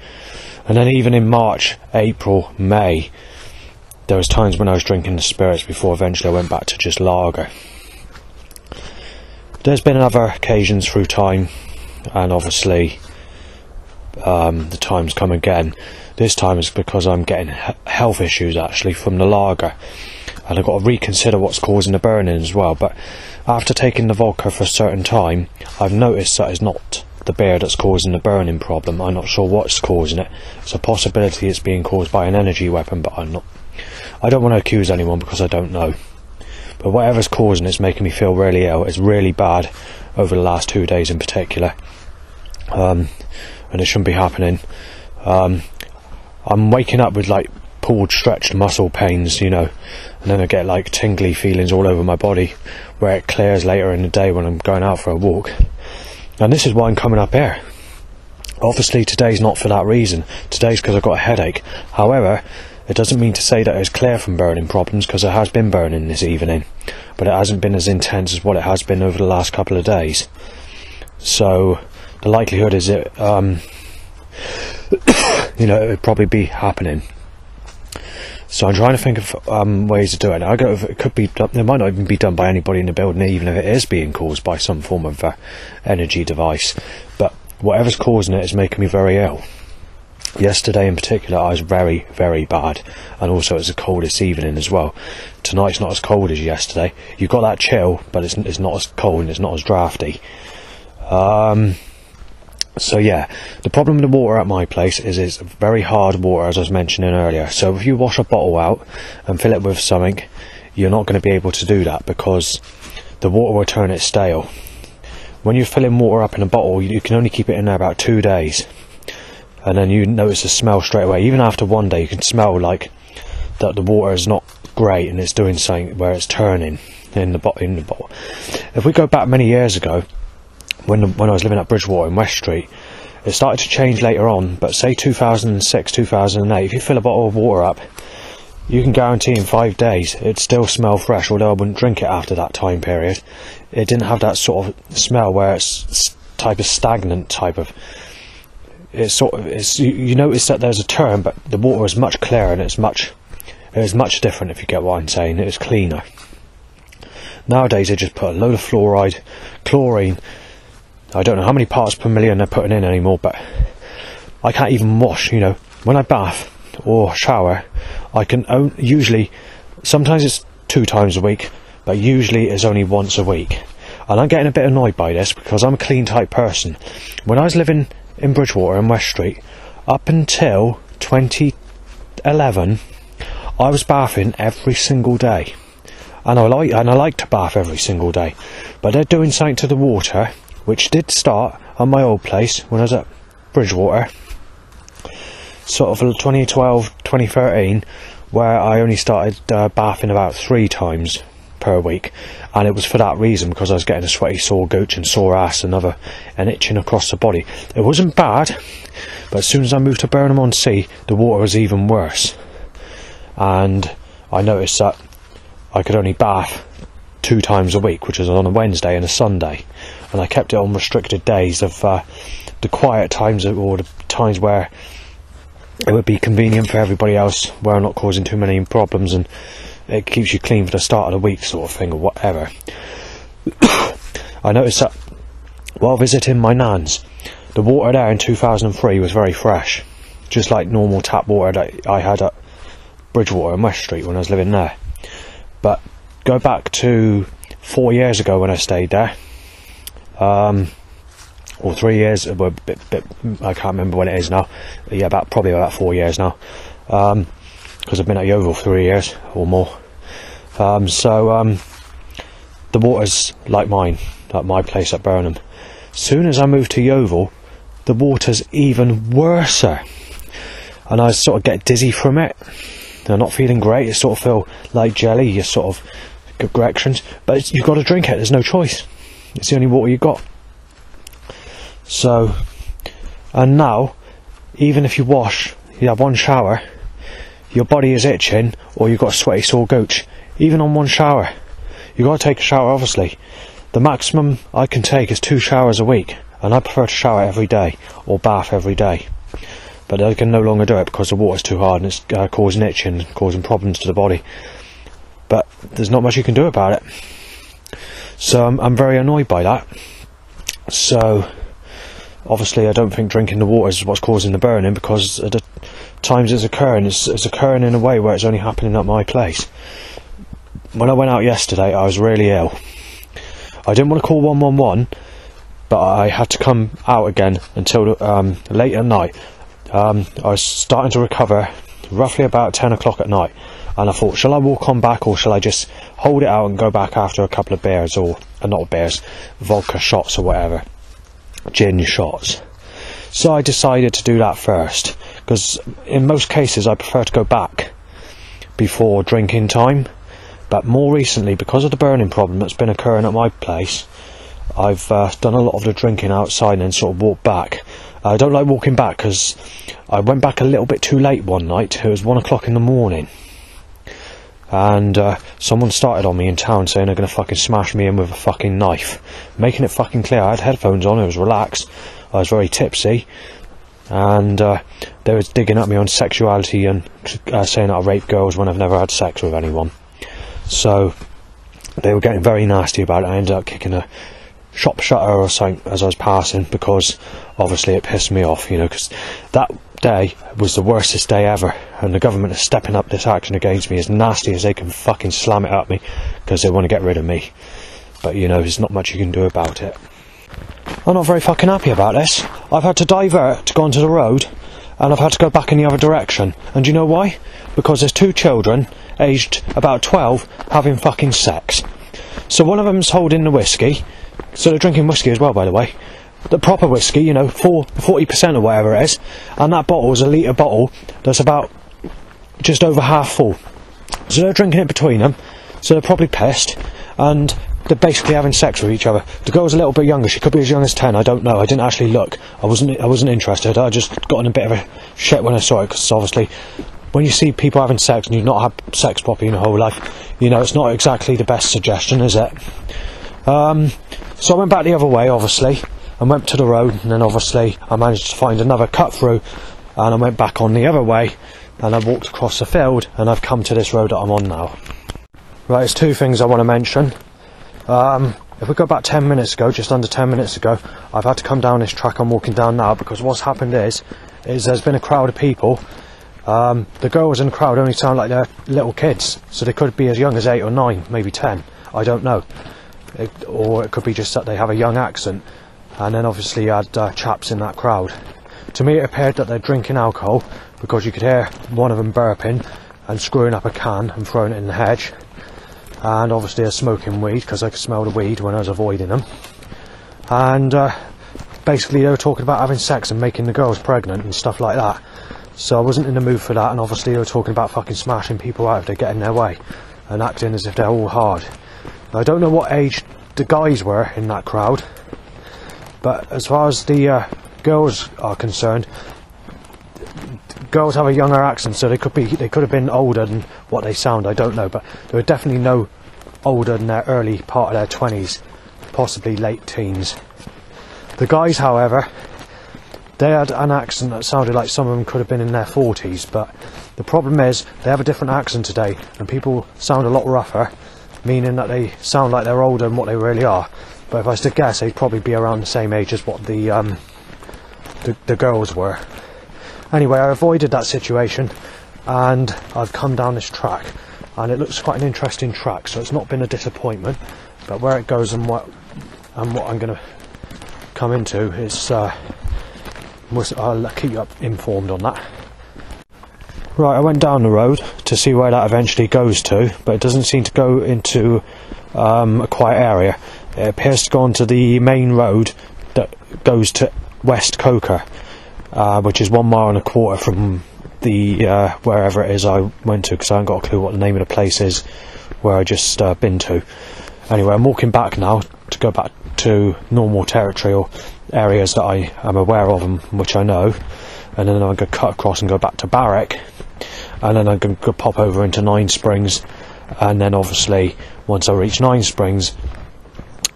and then even in March, April, May there was times when I was drinking the spirits before eventually I went back to just lager. There's been other occasions through time, and obviously the time's come again. This time it's because I'm getting health issues actually from the lager, and I've got to reconsider what's causing the burning as well. But after taking the vodka for a certain time, I've noticed that it's not the beer that's causing the burning problem. I'm not sure what's causing it. It's a possibility it's being caused by an energy weapon, but I don't want to accuse anyone because I don't know. But whatever's causing it's making me feel really ill. It's really bad over the last 2 days in particular, and it shouldn't be happening. I'm waking up with like pulled, stretched muscle pains, you know, and then I get like tingly feelings all over my body where it clears later in the day when I'm going out for a walk. And this is why I'm coming up here. Obviously today's not for that reason. Today's because I've got a headache. However, it doesn't mean to say that it's clear from burning problems, because it has been burning this evening, but it hasn't been as intense as what it has been over the last couple of days. So the likelihood is it, you know, it would probably be happening. So I'm trying to think of ways to do it. It could be done, it might not even be done by anybody in the building, even if it is being caused by some form of energy device. But whatever's causing it is making me very ill. Yesterday in particular I was very, very bad, and also it was the coldest evening as well. Tonight's not as cold as yesterday. You've got that chill, but it's not as cold and it's not as drafty. So yeah, the problem with the water at my place is it's very hard water, as I was mentioning earlier. So if you wash a bottle out and fill it with something, you're not going to be able to do that, because the water will turn it stale. When you're filling water up in a bottle, you can only keep it in there about 2 days. And then you notice the smell straight away. Even after 1 day, you can smell like that the water is not great and it's doing something where it's turning in the bottle. If we go back many years ago, when I was living at Bridgewater in West Street, it started to change later on, but say 2006, 2008, if you fill a bottle of water up, you can guarantee in 5 days it'd still smell fresh, although I wouldn't drink it after that time period. It didn't have that sort of smell where it's type of stagnant type of... you notice that there's a turn, but the water is much clearer and it is much different, if you get what I'm saying. It is cleaner. Nowadays they just put a load of fluoride, chlorine. I don't know how many parts per million they're putting in anymore, but I can't even wash, you know. When I bath or shower, I can usually, sometimes it's 2 times a week, but usually it's only once a week. And I'm getting a bit annoyed by this, because I'm a clean type person. When I was living in Bridgewater in West Street, up until 2011, I was bathing every single day, and I like to bath every single day. But they're doing something to the water, which did start at my old place when I was at Bridgewater, sort of 2012, 2013, where I only started bathing about 3 times per week, and it was for that reason, because I was getting a sweaty sore gooch and sore ass and itching across the body. It wasn't bad, but as soon as I moved to Burnham-on-Sea, the water was even worse, and I noticed that I could only bath 2 times a week, which was on a Wednesday and a Sunday, and I kept it on restricted days of the quiet times, or the times where it would be convenient for everybody else, where I'm not causing too many problems, and it keeps you clean for the start of the week, sort of thing, or whatever. I noticed that while visiting my nan's, the water there in 2003 was very fresh, just like normal tap water that I had at Bridgewater and West Street when I was living there. But go back to 4 years ago when I stayed there, or 3 years, I can't remember when it is now. Yeah, probably about 4 years now, because I've been at Yeovil 3 years or more. The water's like mine, like my place at Burnham. Soon as I moved to Yeovil, the water's even worse, and I sort of get dizzy from it. I'm not feeling great. You sort of feel like jelly. You sort of get corrections, but you've got to drink it. There's no choice. It's the only water you've got. So, and now, even if you wash, you have one shower, your body is itching, or you've got a sweaty sore gooch. Even on one shower, you've got to take a shower. Obviously, the maximum I can take is 2 showers a week, and I prefer to shower every day or bath every day. But I can no longer do it because the water's too hard and it's causing itching, causing problems to the body. But there's not much you can do about it. So I'm very annoyed by that. So obviously I don't think drinking the water is what's causing the burning, because at the times it's occurring in a way where it's only happening at my place. When I went out yesterday, I was really ill. I didn't want to call 111, but I had to come out again until late at night. I was starting to recover roughly about 10 o'clock at night, and I thought, shall I walk on back, or shall I just hold it out and go back after a couple of beers, or not beers, vodka shots or whatever, gin shots. So I decided to do that first, because in most cases I prefer to go back before drinking time, but more recently, because of the burning problem that's been occurring at my place, I've done a lot of the drinking outside and then sort of walked back. I don't like walking back because I went back a little bit too late one night. It was 1 o'clock in the morning, and someone started on me in town saying they're going to fucking smash me in with a fucking knife, making it fucking clear. I had headphones on, I was relaxed, I was very tipsy, and they was digging at me on sexuality and saying that I rape girls when I've never had sex with anyone. So they were getting very nasty about it. I ended up kicking a shop shutter or something as I was passing, because obviously it pissed me off, you know, because that day was the worstest day ever, and the government is stepping up this action against me as nasty as they can fucking slam it at me, because they want to get rid of me. But you know, there's not much you can do about it. I'm not very fucking happy about this. I've had to divert to go onto the road, and I've had to go back in the other direction. And do you know why? Because there's 2 children, aged about 12, having fucking sex. So one of them's holding the whiskey, so they're drinking whiskey as well, by the way. The proper whiskey, you know, 40% or whatever it is, and that bottle is a litre bottle that's about just over half full. So they're drinking it between them, so they're probably pissed, and they're basically having sex with each other. The girl's a little bit younger, she could be as young as 10, I don't know, I didn't actually look, I wasn't interested, I just got in a bit of a shit when I saw it, because obviously, when you see people having sex and you've not had sex properly in your whole life, you know, it's not exactly the best suggestion, is it? So I went back the other way, obviously, and went to the road, and then obviously I managed to find another cut through, and I went back on the other way, and I walked across the field, and I've come to this road that I'm on now. Right, there's 2 things I want to mention. If we go back 10 minutes ago, just under 10 minutes ago, I've had to come down this track I'm walking down now, because what's happened is there's been a crowd of people. The girls in the crowd only sound like they're little kids, so they could be as young as 8 or 9, maybe 10, I don't know. Or it could be just that they have a young accent, and then obviously you had chaps in that crowd. To me it appeared that they're drinking alcohol, because you could hear one of them burping and screwing up a can and throwing it in the hedge, and obviously they're smoking weed, because I could smell the weed when I was avoiding them, and basically they were talking about having sex and making the girls pregnant and stuff like that. So I wasn't in the mood for that, and obviously they were talking about fucking smashing people out if they get in their way, and acting as if they're all hard. I don't know what age the guys were in that crowd, but as far as the girls are concerned, girls have a younger accent, so they could have been older than what they sound, I don't know, but they were definitely no older than their early part of their 20s, possibly late teens. The guys, however, they had an accent that sounded like some of them could have been in their 40s, but the problem is they have a different accent today, and people sound a lot rougher, meaning that they sound like they're older than what they really are. But if I was to guess, they'd probably be around the same age as what the girls were. Anyway, I avoided that situation, and I've come down this track, and it looks quite an interesting track, so it's not been a disappointment. But where it goes and what I'm going to come into is, I'll keep you informed on that. Right, I went down the road to see where that eventually goes to, but it doesn't seem to go into a quiet area. It appears to go onto the main road that goes to West Coker, which is 1.25 miles from the wherever it is I went to, because I haven't got a clue what the name of the place is where I just been to. Anyway, I'm walking back now to go back to normal territorial areas that I am aware of and which I know, and then I'm going to cut across and go back to Barrack, and then I'm going to pop over into Nine Springs, and then obviously once I reach Nine Springs,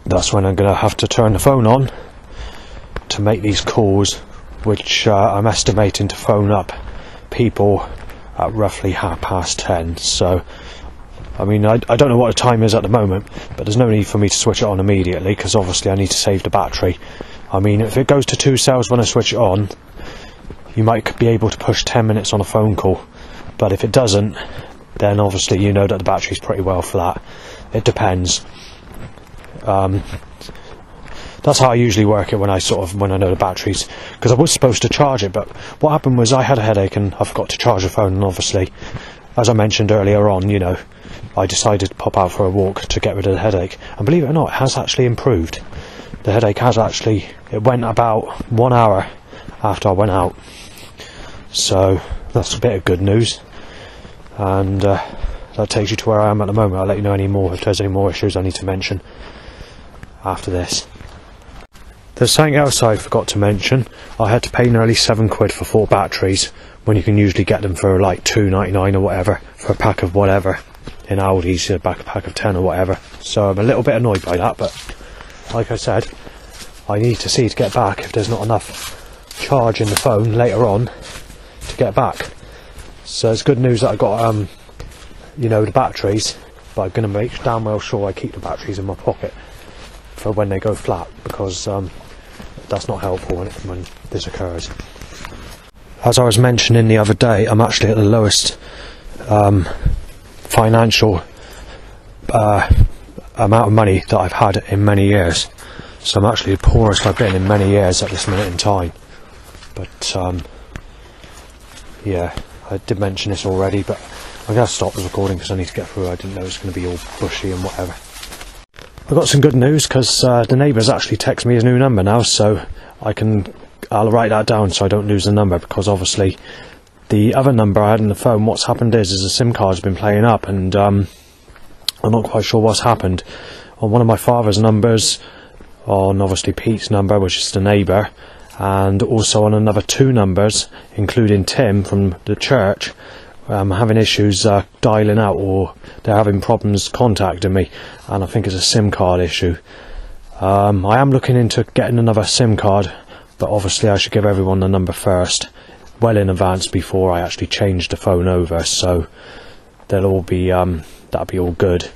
that's when I'm going to have to turn the phone on to make these calls, which I'm estimating to phone up people at roughly 10:30. So I mean, I don't know what the time is at the moment, but there's no need for me to switch it on immediately, because obviously I need to save the battery. I mean, if it goes to 2 cells when I switch it on, you might be able to push 10 minutes on a phone call, but if it doesn't, then obviously you know that the battery's pretty well for that. It depends. That's how I usually work it when I know the batteries, because I was supposed to charge it, but what happened was I had a headache and I forgot to charge the phone, and obviously, as I mentioned earlier on, you know, I decided to pop out for a walk to get rid of the headache, and believe it or not, it has actually improved. The headache has actually, it went about 1 hour after I went out, so that's a bit of good news. and that takes you to where I am at the moment. I'll let you know any more if there's any more issues I need to mention after this. There's something else I forgot to mention. I had to pay nearly £7 for 4 batteries when you can usually get them for like £2.99 or whatever for a pack of whatever in Aldi's, a pack of 10 or whatever. So I'm a little bit annoyed by that, but like I said, I need to see to get back if there's not enough charge in the phone later on to get back. So it's good news that I got you know, the batteries, but I'm going to make damn well sure I keep the batteries in my pocket for when they go flat, because that's not helpful when this occurs. As I was mentioning the other day, I'm actually at the lowest financial amount of money that I've had in many years. So I'm actually the poorest I've been in many years at this minute in time. But yeah, I did mention this already, but I'm going to stop the recording because I need to get through. I didn't know it was going to be all bushy and whatever. I've got some good news, because the neighbours actually text me his new number now, so I'll write that down so I don't lose the number, because obviously the other number I had in the phone, what's happened is the SIM card's been playing up, and I'm not quite sure what's happened. On one of my father's numbers, on obviously Pete's number, which is the neighbour, and also on another 2 numbers, including Tim from the church, having issues dialing out, or they're having problems contacting me, and I think it's a SIM card issue. I am looking into getting another SIM card, but obviously I should give everyone the number first, well in advance, before I actually change the phone over, so they'll all be that'll be all good.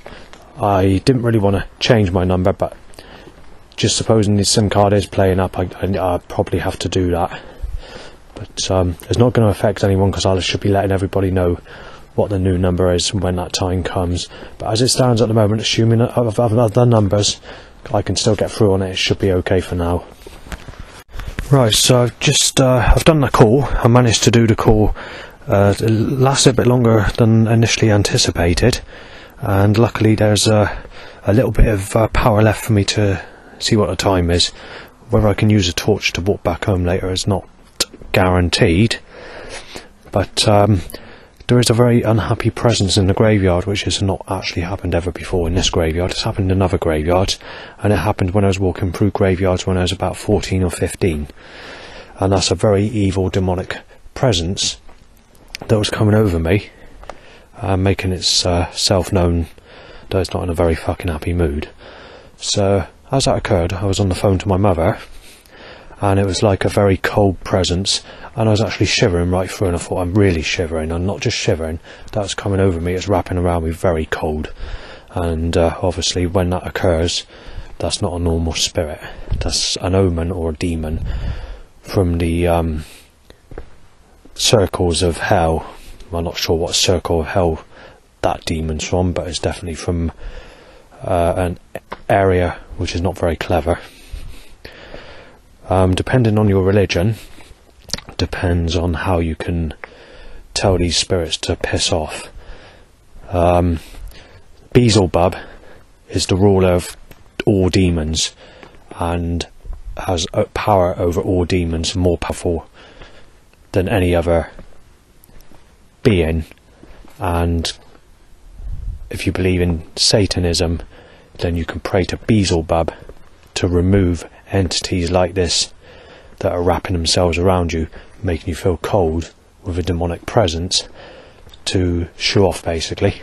I didn't really want to change my number, but just supposing the SIM card is playing up, I probably have to do that. But it's not going to affect anyone, because I should be letting everybody know what the new number is when that time comes. But as it stands at the moment, assuming I've other numbers, I can still get through on it. It should be okay for now. Right, so I've just I've done the call. I managed to do the call. It lasted a bit longer than initially anticipated, and luckily there's a little bit of power left for me to see what the time is. Whether I can use a torch to walk back home later is not guaranteed, but there is a very unhappy presence in the graveyard, which has not actually happened ever before in this graveyard. It's happened in other graveyards, and it happened when I was walking through graveyards when I was about 14 or 15, and that's a very evil demonic presence that was coming over me, making its self known that it's not in a very fucking happy mood. So as that occurred, I was on the phone to my mother, and it was like a very cold presence, and I was actually shivering right through, and I thought, I'm really shivering. I'm not just shivering, that's coming over me, it's wrapping around me, very cold. And obviously when that occurs, that's not a normal spirit, that's an omen or a demon from the circles of hell. I'm not sure what circle of hell that demon's from, but it's definitely from an area which is not very clever. Depending on your religion, depends on how you can tell these spirits to piss off. Beelzebub is the ruler of all demons, and has power over all demons, more powerful than any other being. And if you believe in Satanism, then you can pray to Beelzebub to remove entities like this that are wrapping themselves around you, making you feel cold with a demonic presence, to show off basically.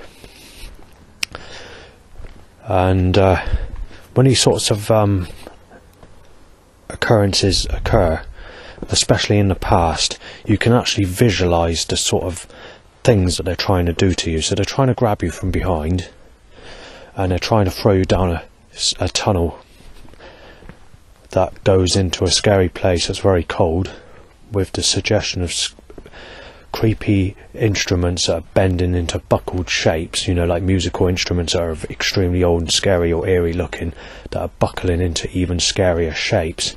And when these sorts of occurrences occur, especially in the past, you can actually visualise the sort of things that they're trying to do to you. So they're trying to grab you from behind, and they're trying to throw you down a tunnel that goes into a scary place that's very cold, with the suggestion of creepy instruments that are bending into buckled shapes, you know, like musical instruments that are extremely old and scary or eerie looking, that are buckling into even scarier shapes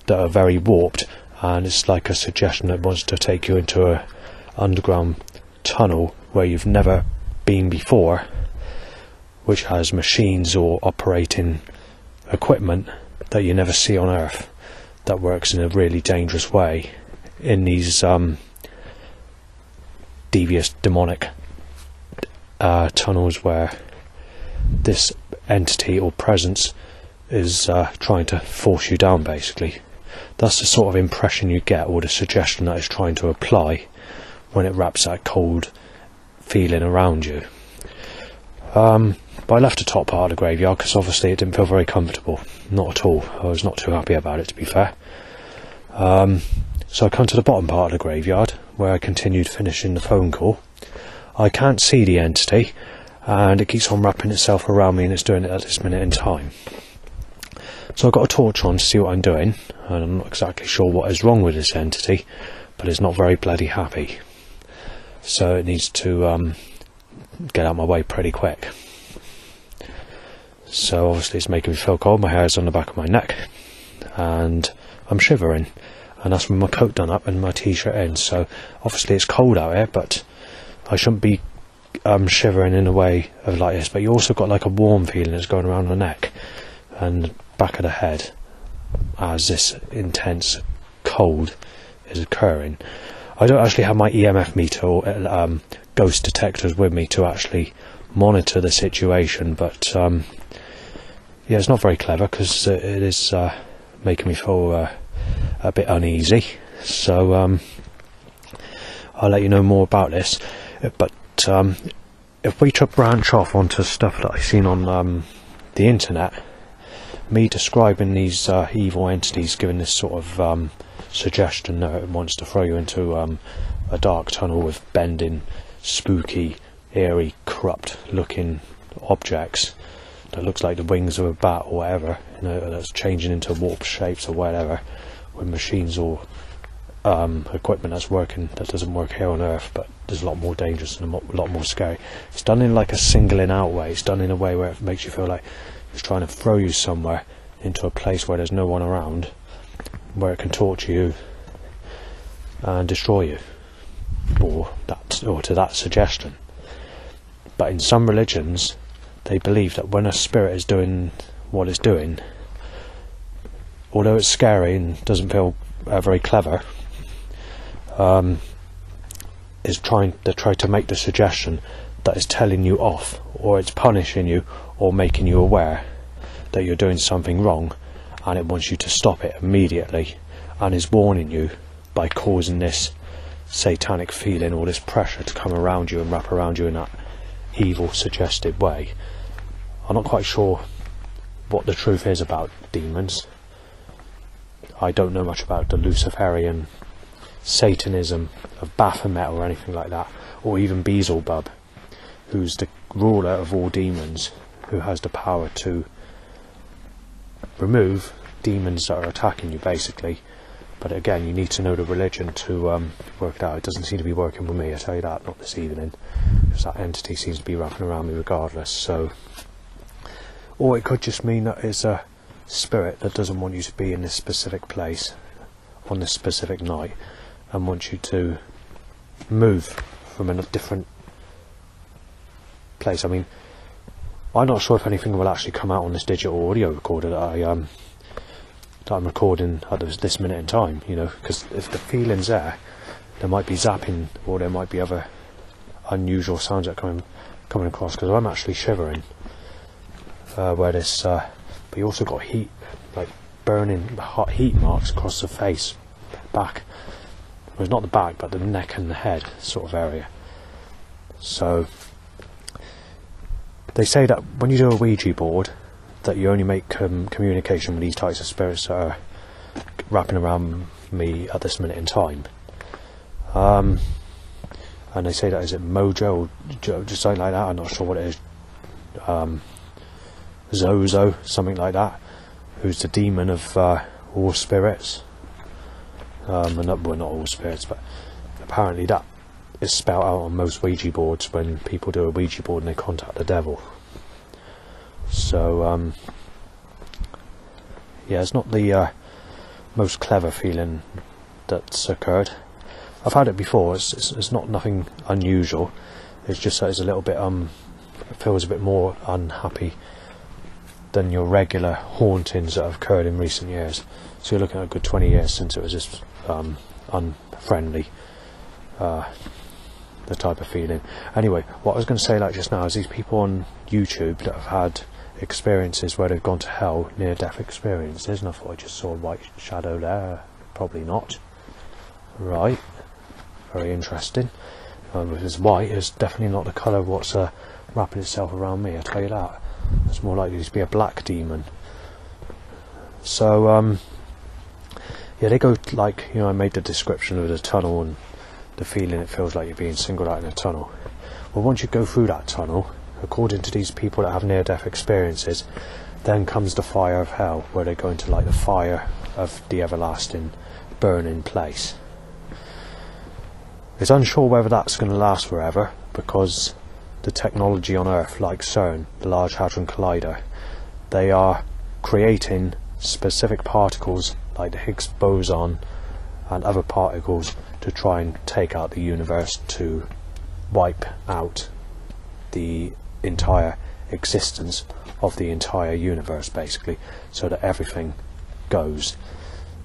that are very warped. And it's like a suggestion that wants to take you into a underground tunnel where you've never been before, which has machines or operating equipment that you never see on Earth, that works in a really dangerous way in these devious demonic tunnels where this entity or presence is trying to force you down, basically. That's the sort of impression you get, or the suggestion that it's trying to apply when it wraps that cold feeling around you. But I left the top part of the graveyard because obviously it didn't feel very comfortable. Not at all. I was not too happy about it, to be fair. So I come to the bottom part of the graveyard where I continued finishing the phone call. I can't see the entity and it keeps on wrapping itself around me, and it's doing it at this minute in time. So I've got a torch on to see what I'm doing, and I'm not exactly sure what is wrong with this entity, but it's not very bloody happy. So it needs to get out of my way pretty quick. So obviously it's making me feel cold. My hair's on the back of my neck and I'm shivering, and that's with my coat done up and my t-shirt in. So obviously it's cold out here, but I shouldn't be shivering in a way of like this. But you also got like a warm feeling that's going around the neck and back of the head as this intense cold is occurring. I don't actually have my EMF meter or ghost detectors with me to actually monitor the situation, but yeah, it's not very clever because it is making me feel a bit uneasy. So I'll let you know more about this. But if we branch off onto stuff that I've seen on the internet, me describing these evil entities, giving this sort of suggestion that it wants to throw you into a dark tunnel with bending, spooky, eerie, corrupt looking objects that looks like the wings of a bat or whatever, you know, that's changing into warp shapes or whatever, with machines or equipment that doesn't work here on Earth, but there's a lot more dangerous and a lot more scary. It's done in like a singling out way. It's done in a way where it makes you feel like it's trying to throw you somewhere into a place where there's no one around, where it can torture you and destroy you, or to that suggestion. But in some religions, they believe that when a spirit is doing what it's doing, although it's scary and doesn't feel very clever, they try to make the suggestion that it's telling you off, or it's punishing you, or making you aware that you're doing something wrong, and it wants you to stop it immediately, and is warning you by causing this satanic feeling or this pressure to come around you and wrap around you in that evil, suggestive way. I'm not quite sure what the truth is about demons. I don't know much about the Luciferian Satanism of Baphomet or anything like that, or even Beelzebub, who's the ruler of all demons, who has the power to remove demons that are attacking you, basically. But again, you need to know the religion to work it out. It doesn't seem to be working with me, I tell you that, not this evening, because that entity seems to be wrapping around me regardless. So, or it could just mean that it's a spirit that doesn't want you to be in this specific place on this specific night, and wants you to move from a different place. I mean, I'm not sure if anything will actually come out on this digital audio recorder that I'm recording at this minute in time, you know, because if the feeling's there might be zapping, or there might be other unusual sounds that are coming across, because I'm actually shivering where this but you also got heat, like burning hot heat marks across the face, back, well, it's not the back, but the neck and the head sort of area. So they say that when you do a Ouija board, that you only make communication with these types of spirits that are wrapping around me at this minute in time. And they say that, is it Mojo or just something like that? I'm not sure what it is. Zozo, something like that, who's the demon of all spirits. Well, not all spirits, but apparently that is spelled out on most Ouija boards when people do a Ouija board and they contact the devil. So yeah, it's not the most clever feeling that's occurred. I've had it before. It's not nothing unusual. It's just that it's a little bit it feels a bit more unhappy than your regular hauntings that have occurred in recent years. So you're looking at a good 20 years since it was just unfriendly the type of feeling. Anyway, what I was going to say like just now is these people on YouTube that have had experiences where they've gone to hell, near-death experiences, and I thought I just saw a white shadow there. Probably not. Right. Very interesting. If it's white, it's definitely not the colour of what's wrapping itself around me, I'll tell you that. It's more likely to be a black demon. So, yeah, they go like, you know, I made the description of the tunnel and the feeling it feels like you're being singled out in a tunnel. Well, once you go through that tunnel, according to these people that have near-death experiences, then comes the fire of hell, where they go into like the fire of the everlasting burning place. It's unsure whether that's going to last forever, because the technology on Earth, like CERN, the Large Hadron Collider, they are creating specific particles like the Higgs boson and other particles to try and take out the universe, to wipe out the entire existence of the entire universe, basically, so that everything goes.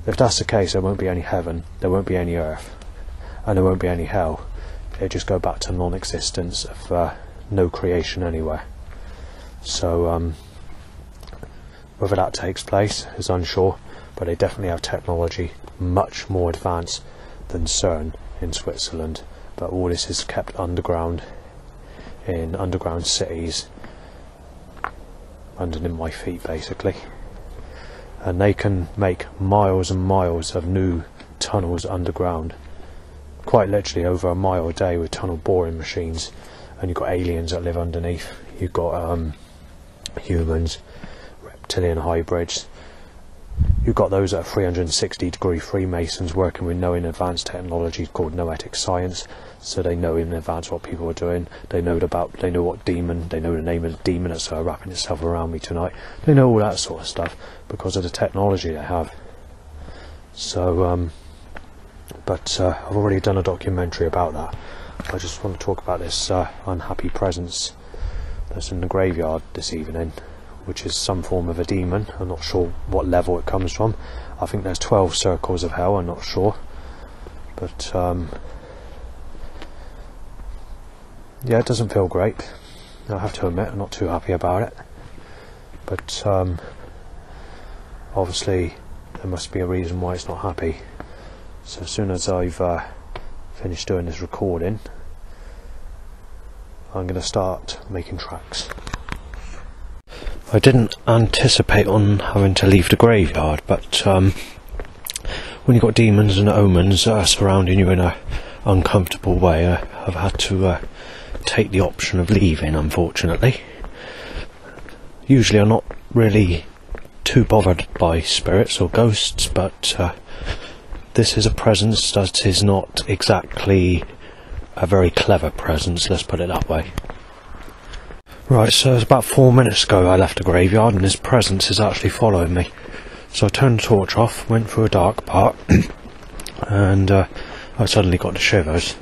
If that's the case, there won't be any heaven, there won't be any earth, and there won't be any hell. It'll just go back to non-existence of no creation anywhere. So whether that takes place is unsure, but they definitely have technology much more advanced than CERN in Switzerland. But all this is kept underground, in underground cities, underneath my feet basically. And they can make miles and miles of new tunnels underground, quite literally over a mile a day, with tunnel boring machines. And you've got aliens that live underneath, you've got humans, reptilian hybrids, you've got those that are 360-degree Freemasons working with knowing advanced technology called noetic science, so they know in advance what people are doing. They know what demon, they know the name of the demon that's wrapping itself around me tonight. They know all that sort of stuff because of the technology they have. So but I've already done a documentary about that. I just want to talk about this unhappy presence that's in the graveyard this evening, which is some form of a demon. I'm not sure what level it comes from. I think there's 12 circles of hell, I'm not sure. But yeah, it doesn't feel great. I have to admit, I'm not too happy about it. But obviously there must be a reason why it's not happy. So as soon as I've finished doing this recording, I'm going to start making tracks. I didn't anticipate on having to leave the graveyard, but when you've got demons and omens surrounding you in an uncomfortable way, I've had to take the option of leaving, unfortunately. Usually I'm not really too bothered by spirits or ghosts, but this is a presence that is not exactly a very clever presence, let's put it that way. Right, so it's about 4 minutes ago I left the graveyard and this presence is actually following me. So I turned the torch off, went through a dark part, and I suddenly got the shivers.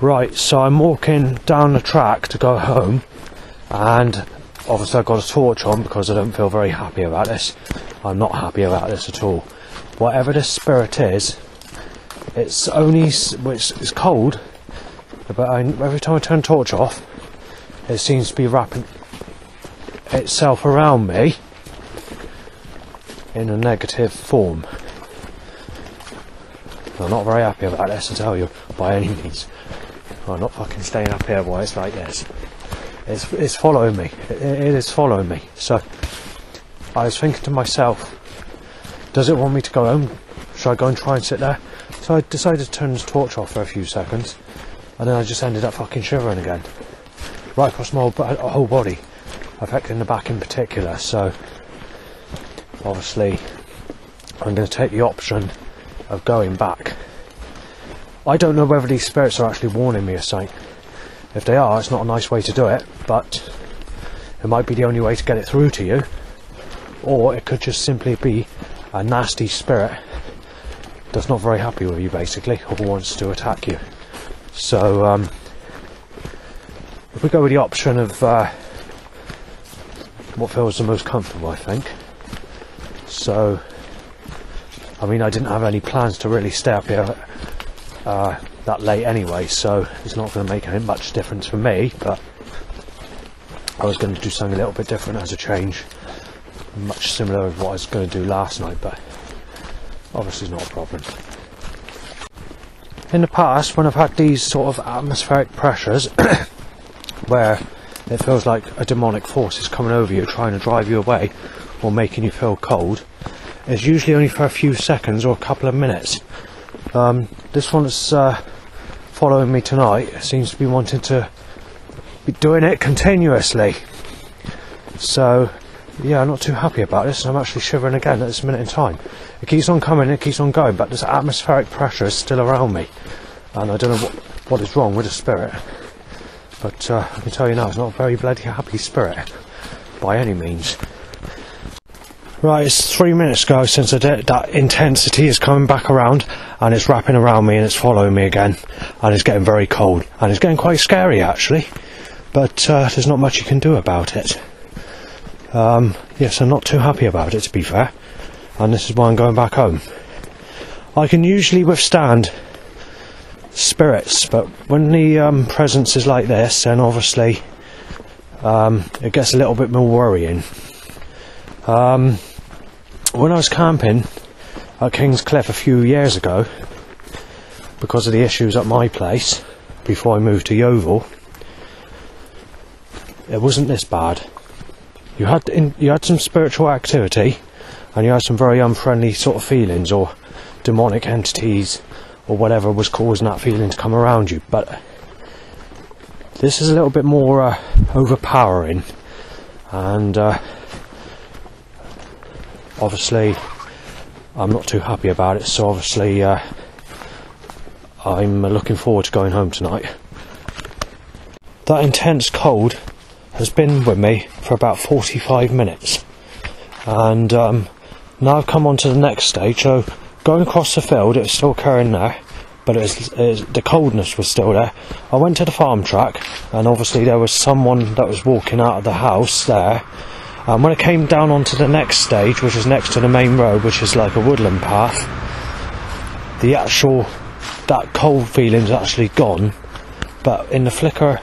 Right, so I'm walking down the track to go home, and obviously I've got a torch on because I don't feel very happy about this. I'm not happy about this at all. Whatever this spirit is, it's only, it's cold, but every time I turn the torch off, it seems to be wrapping itself around me in a negative form. I'm not very happy about this, I tell you, by any means. I'm not fucking staying up here while it's like this. It's following me. It is following me. So I was thinking to myself, does it want me to go home? Should I go and try and sit there? So I decided to turn the torch off for a few seconds, and then I just ended up fucking shivering again, right across my whole body, affecting the back in particular. So obviously I'm going to take the option of going back. I don't know whether these spirits are actually warning me of something. If they are, it's not a nice way to do it, but it might be the only way to get it through to you, or it could just simply be a nasty spirit that's not very happy with you, basically, or wants to attack you. So if we go with the option of what feels the most comfortable, I think. So I mean, I didn't have any plans to really stay up here that late anyway, so it's not going to make any much difference for me, but I was going to do something a little bit different as a change, much similar to what I was going to do last night, but obviously not a problem. In the past, when I've had these sort of atmospheric pressures where it feels like a demonic force is coming over you, trying to drive you away or making you feel cold, it's usually only for a few seconds or a couple of minutes. This one that's following me tonight seems to be wanting to be doing it continuously. So yeah, I'm not too happy about this, and I'm actually shivering again at this minute in time. It keeps on coming, it keeps on going, but this atmospheric pressure is still around me, and I don't know what is wrong with the spirit, but I can tell you now, it's not a very bloody happy spirit by any means. Right, it's 3 minutes ago since that intensity is coming back around, and it's wrapping around me and it's following me again, and it's getting very cold, and it's getting quite scary actually, but there's not much you can do about it. Yes, I'm not too happy about it, to be fair, and this is why I'm going back home. I can usually withstand spirits, but when the presence is like this, then obviously it gets a little bit more worrying. When I was camping at King's Cliff a few years ago, because of the issues at my place before I moved to Yeovil, it wasn't this bad. You had some spiritual activity, and you had some very unfriendly sort of feelings, or demonic entities, or whatever was causing that feeling to come around you. But this is a little bit more overpowering, and obviously I'm not too happy about it. So obviously I'm looking forward to going home tonight. That intense cold has been with me for about 45 minutes, and now I've come on to the next stage. So going across the field, it was still occurring there, but the coldness was still there. I went to the farm track, and obviously there was someone that was walking out of the house there, and when I came down onto the next stage, which is next to the main road, which is like a woodland path, that cold feeling's actually gone, but in the flicker,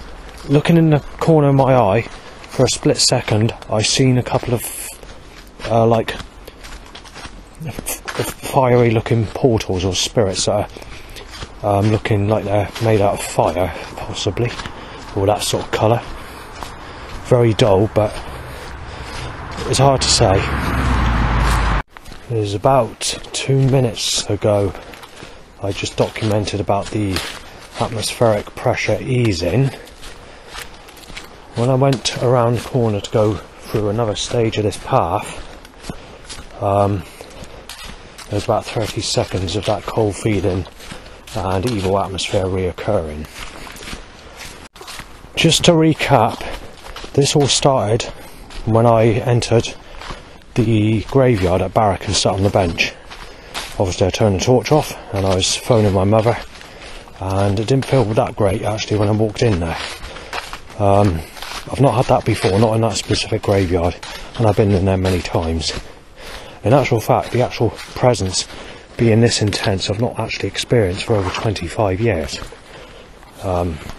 looking in the corner of my eye, for a split second, I seen a couple of like fiery looking portals or spirits that are looking like they're made out of fire, possibly, or that sort of colour. Very dull, but it's hard to say. It was about 2 minutes ago I just documented about the atmospheric pressure easing. When I went around the corner to go through another stage of this path, there was about 30 seconds of that cold feeling and evil atmosphere reoccurring. Just to recap, this all started when I entered the graveyard at Barrack and sat on the bench. Obviously I turned the torch off and I was phoning my mother, and it didn't feel that great actually when I walked in there. I've not had that before, not in that specific graveyard, and I've been in there many times. In actual fact, the actual presence being this intense I've not actually experienced for over 25 years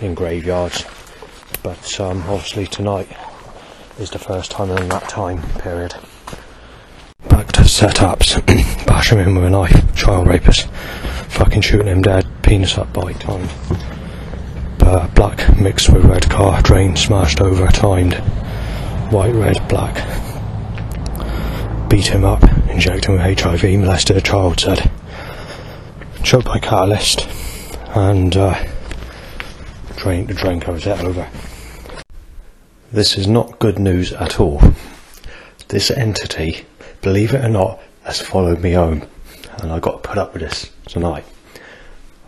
in graveyards, but obviously tonight is the first time in that time period. Back to setups. Bash him in with a knife, child rapist, fucking shooting him dead, penis up bite timed. Black mixed with red car, drain smashed over, timed. White, red, black. Beat him up, inject him with HIV, molested a child, said. Choked by catalyst, and drain covers it over. This is not good news at all. This entity, believe it or not, has followed me home, and I've got to put up with this tonight.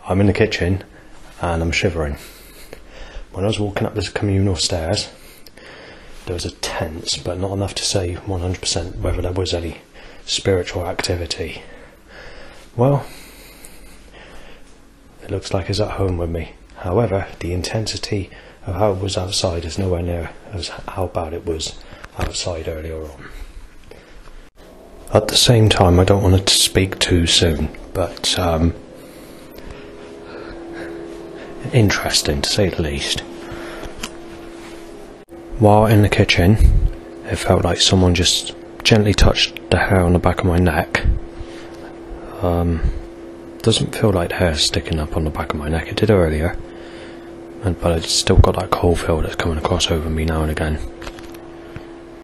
I'm in the kitchen and I'm shivering. When I was walking up this communal stairs, there was a tense, but not enough to say 100% whether there was any spiritual activity. Well, it looks like it's at home with me. However, the intensity of how it was outside is nowhere near as how bad it was outside earlier on. At the same time, I don't want to speak too soon, but interesting to say the least. While in the kitchen, it felt like someone just gently touched the hair on the back of my neck. Doesn't feel like the hair sticking up on the back of my neck. It did earlier, but it's still got that cold feel that's coming across over me now and again.